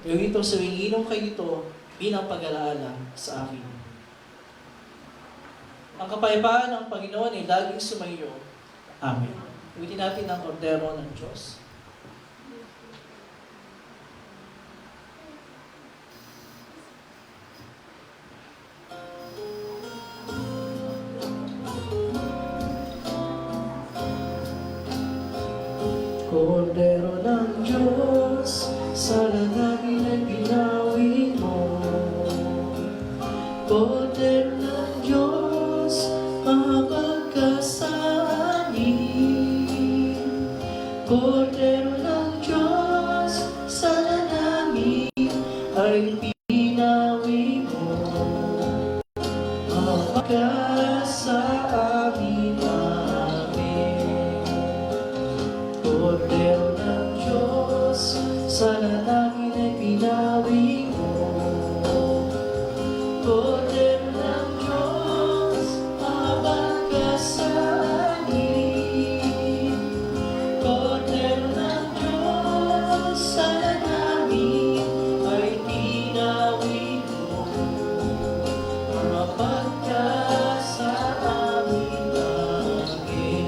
Gawin ito sa inom kayo ito bilang pag-alaala sa akin. Ang kapayapaan ng Panginoon ay laging sumayo. Amen. Ulitin natin ang kordero ng Diyos. Kordero ng Diyos, sala namin ay binawi mo. Kordero ng Diyos, mahabag ka sa amin. Kordero ng Diyos, sala namin ay binawi mo. Mahabag ka sa amin. Kordero ng Diyos, sana namin ay pinawi mo. Kordero ng Diyos, mahabag ka sa amin. Kordero ng Diyos, sana namin ay pinawi mo. Mahabag ka sa amin lagi.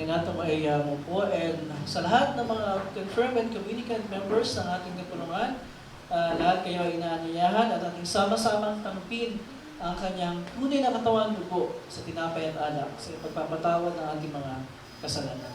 Nato ay mo po, and sa lahat ng mga confirmed and communicant members ng ating kapulungan, lahat kayo ay inaanyayahan at ating sama-samang tanggapin ang kanyang tunay na katawan dugo sa tinapay at alak sa pagpapatawad ng ating mga kasalanan.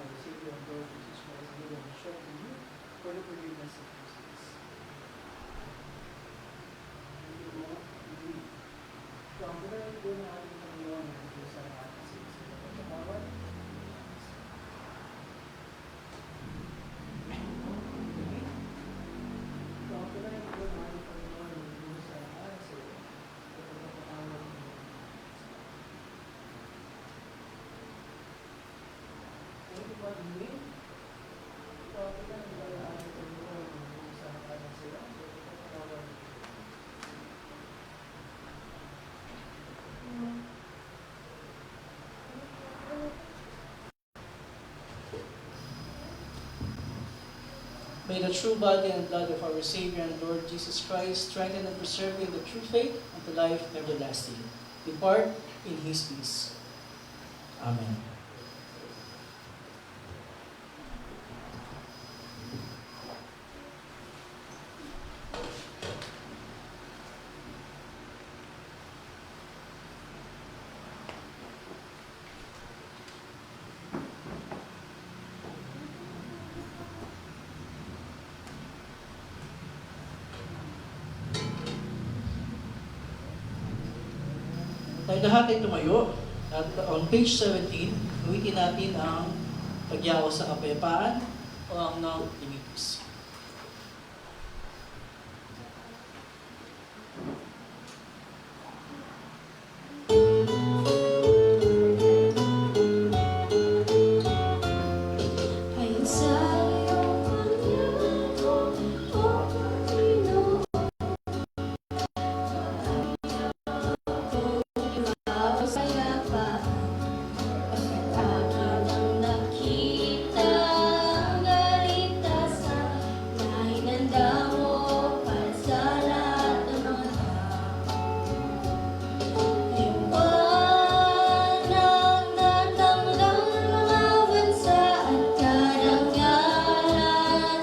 our Savior and Lord Jesus Christ, and will be shed in you for the forgiveness of our sins. Hindi mo, hindi. So, ang pinag doon na ating Panginoon na ito sa ating sins. Pagkatawad, so, ang pinag doon na ating Panginoon na ito sa ating sins. Pagkatawad, thank you for me. So, pinag doon na ating Panginoon na ito sa ating sins. Pagkatawad, may the true body and blood of our Savior and Lord Jesus Christ strengthen and preserve you in the true faith unto life everlasting. Depart in His peace. Amen. Tayo lahat ay tumayo at on page 17, uwitin natin ang pagyaw sa kapayapaan o ang Nunc Dimittis. Ayon sa iyong pangako, O Panginoon, kapayapaan, pagkat aking nakita ang kaligtasan na hinanda mo para sa lahat ng mga tao. Liwanag na tanglaw ng mga bansa at karangalan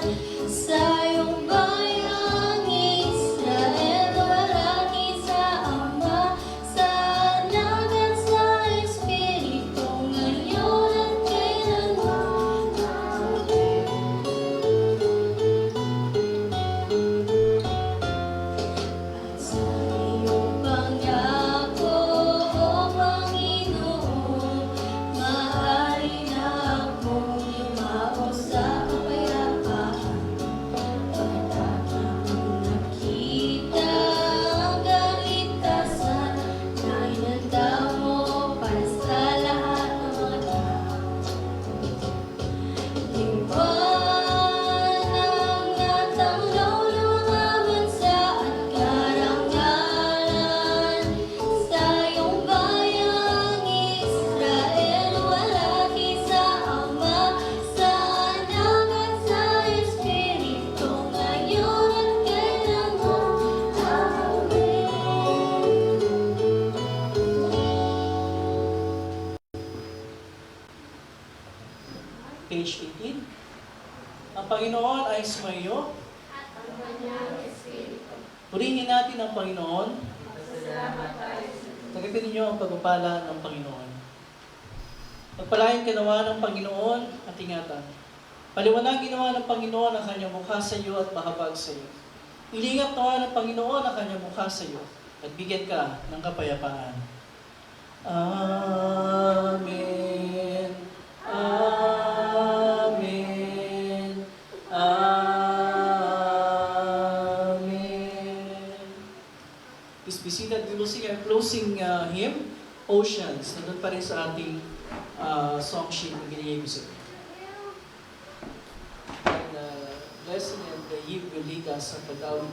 sa iyong bayang Israel, walaki sa Ama, sa Anak at sa Espiritu, ngayon at kailanman. At sa iyong pangako, O Panginoon, maaari na akong lumako sa kapayapaan. Pagkat aking nakita ang kaligtasan na hinanda mo para sa lahat ng mga tao. Liwanag na tanglaw ng mga bansa at karangalan sa iyong bayang Israel, walaki sa Ama, sa Anak at sa Espiritu, ngayon at kailanman. Amen. Page 18. Ang Panginoon ay sumayo. Purihin natin ang Panginoon. Tagapin ninyo ang pagpapala ng Panginoon. Pagpalain ka nawa ng Panginoon at ingatan. Paliwanagin nawa ng Panginoon ang kanyang mukha sa iyo at mahabag sa iyo. Ilingap nawa ng Panginoon ang kanyang mukha sa iyo at bigyan ka ng kapayapaan. Amen. Amen. Amen. Please be seated. We will sing our closing hymn, Oceans. Nandun pa rin sa ating song sheet na binigay ko sa inyo. And blessing and the hymn will lead us sa pag-awit.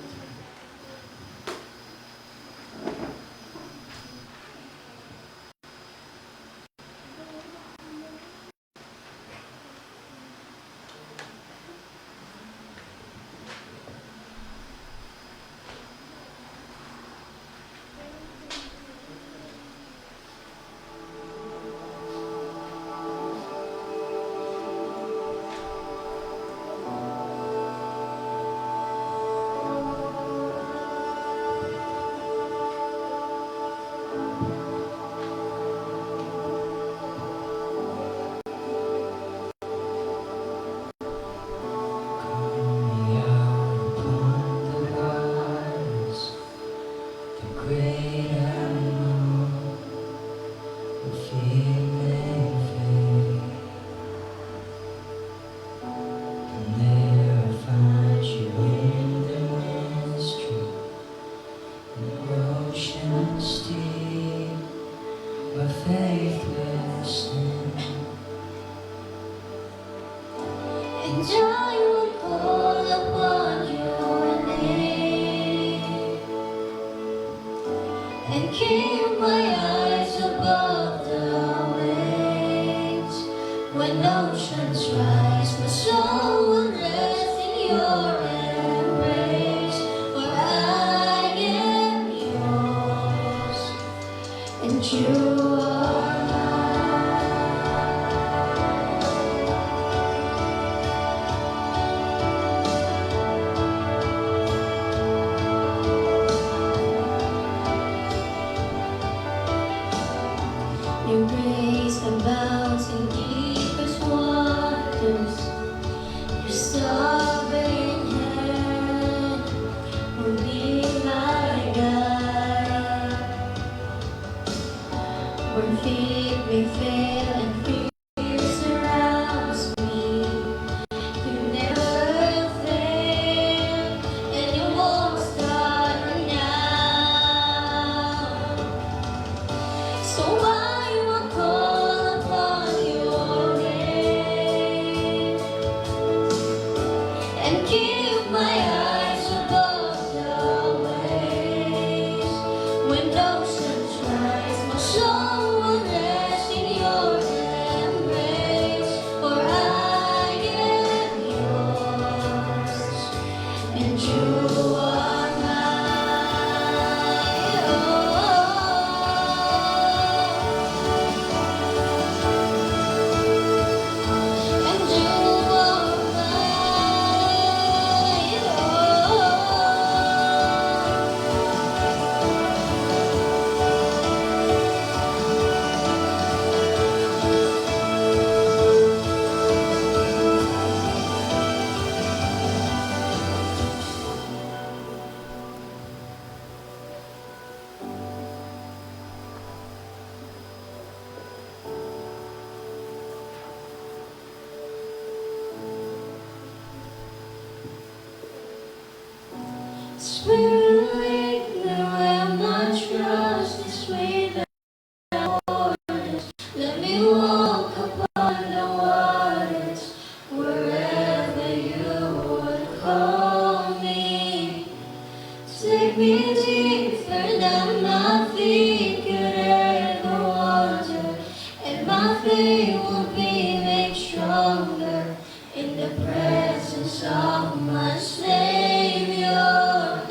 and I will call upon your name and keep my eyes above the waves. When oceans rise, my soul will rest in your embrace. For I am yours, and you are mine. Your grace abounds in deepest waters. Your sovereign hand will be my guide. Where feet may fail and fear surrounds me, you never fail, and you won't start now. So I will call upon your name and keep my eyes above the waves. When oceans rise, my soul will rest in your embrace. For I am yours, and you are mine. And you are Spirit, lead me where my trust is without borders. Let me walk upon the waters wherever you would call me. Take me deeper than my feet could ever wander, and my faith will be made stronger in the presence of my Savior.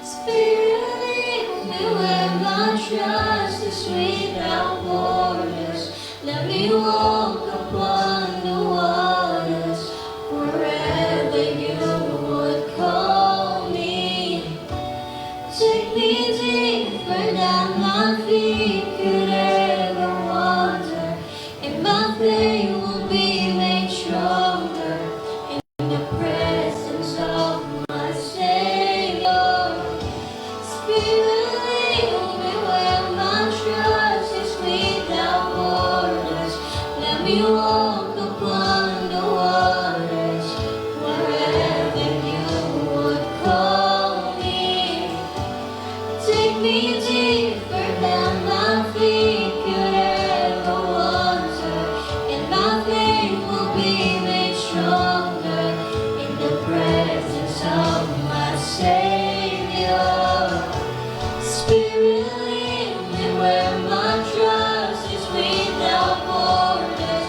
Spirit, lead me where my trust is without borders. Let me walk upon the waters wherever you would call me. Take me deeper than my feet could ever wander, and my faith will be made stronger in the presence of my Savior. Spirit, lead me where my trust is without borders. Let me walk upon the waters wherever you would call me. Take me deeper than my feet could ever wander, and my faith will be made stronger in the presence of my Savior. Spirit, lead me where my trust is without borders.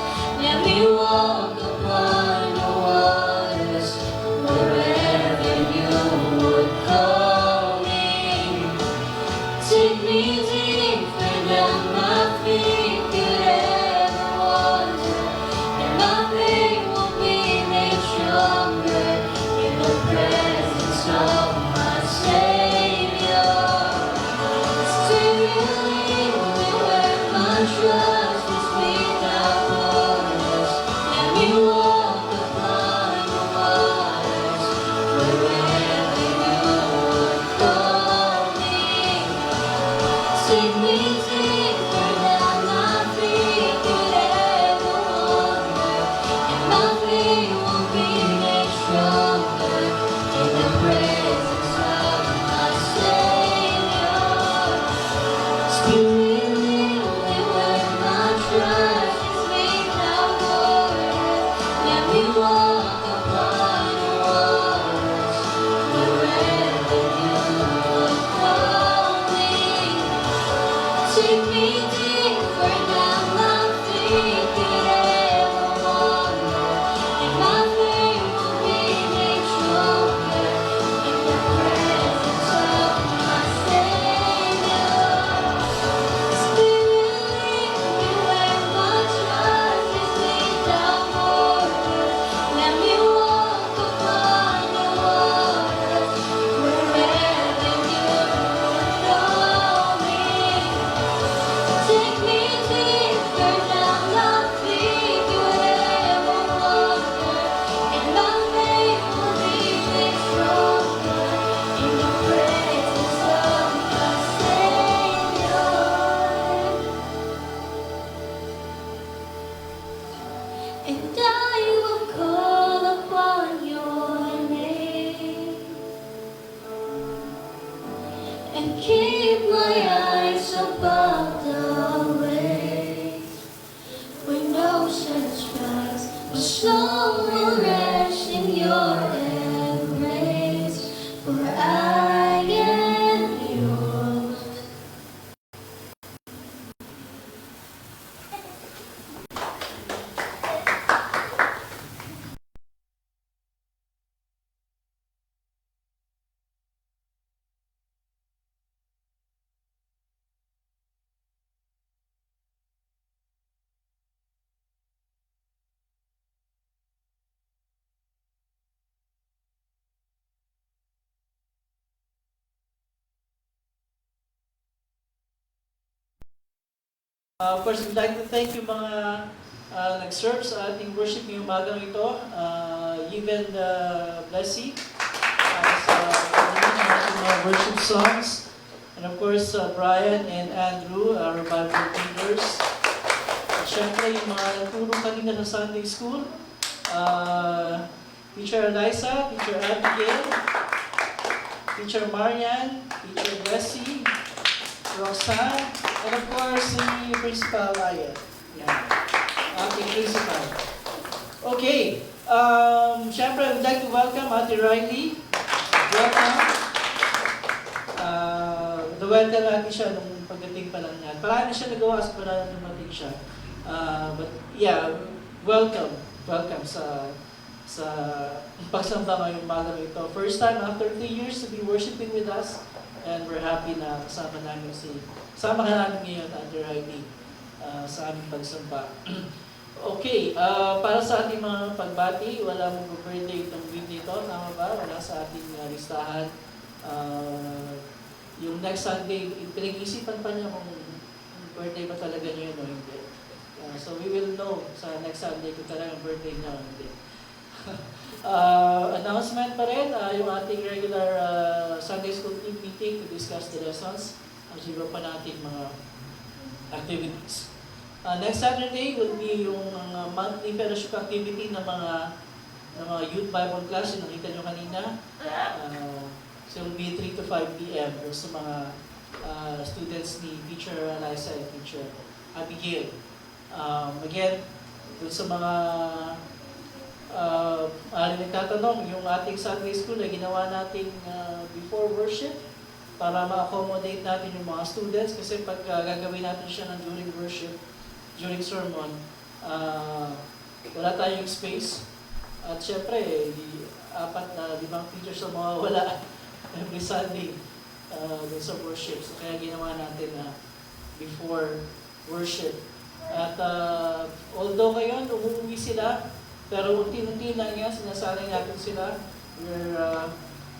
ocean strikes, my soul will rest in your embrace, for I am yours. Of course, we'd like to thank yung mga nag-serve sa ating worship ngayong umagang ito. Even Blessy, sa ating mga worship songs. And of course, Brian and Andrew, our Bible leaders. At syempre, yung mga natulong kanina sa Sunday School. Teacher Eliza, Teacher Abigail, Teacher Marian, Teacher Blessy, Roxanne, and of course, si Principal Ryan. Yan. Ating principal. Okay. Siyempre, I would like to welcome Ate Riley. Welcome. Na-welcome natin siya nung pagdating pa lang niya. Parang siya nagawa sa parang dumating siya. But yeah, welcome. Welcome sa pagsamba ngayong umaga ito. First time after 3 years to be worshiping with us. And we're happy na kasama ka namin ngayon, Ate Riley, sa aming pagsamba. Okay, para sa ating mga pagbati, wala mong birthday itong week nito, tama ba? Wala sa ating listahan. Yung next Sunday, pinag-isipan pa niya kung birthday ba talaga niya yun o hindi. So we will know sa next Sunday kung talagang birthday niya o hindi. Announcement pa rin, yung ating regular Sunday School team meeting to discuss the lessons. Ang iba pa natin mga activities. Next Saturday will be yung monthly fellowship activity ng mga youth Bible class yung nakita nyo kanina. So it will be 3 to 5 p.m. sa mga students ni Teacher Eliza and Teacher Abigail. Again, dun sa mga nagtatanong, yung ating Sunday School ay ginawa natin before worship para ma-accommodate natin yung mga students kasi pag gagawin natin siya during worship, during sermon, wala tayong space. At syempre, 5 teachers ang mawawala every Sunday sa worship. So kaya ginawa natin before worship. At although ngayon, umuwi sila, pero unti-unti lang yan, sinasanay natin sila. We're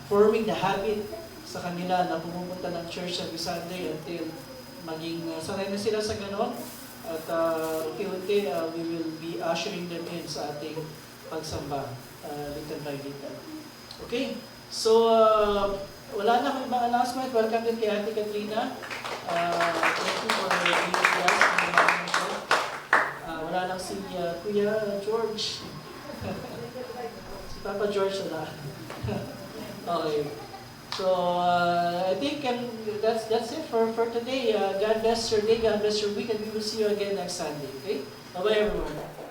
forming the habit sa kanila na pumupunta ng church every Sunday until maging sanay na sila sa ganon. At unti-unti, we will be ushering them in sa ating pagsamba, little by little. Okay? So, wala na akong ibang announcement. Welcome din kay Ate Katrina. Thank you for being with us. Wala lang si Kuya George. Si Papa George na. Okay. So, I think that's it for today. God bless your day, God bless your week, and we will see you again next Sunday. Okay? Bye-bye everyone.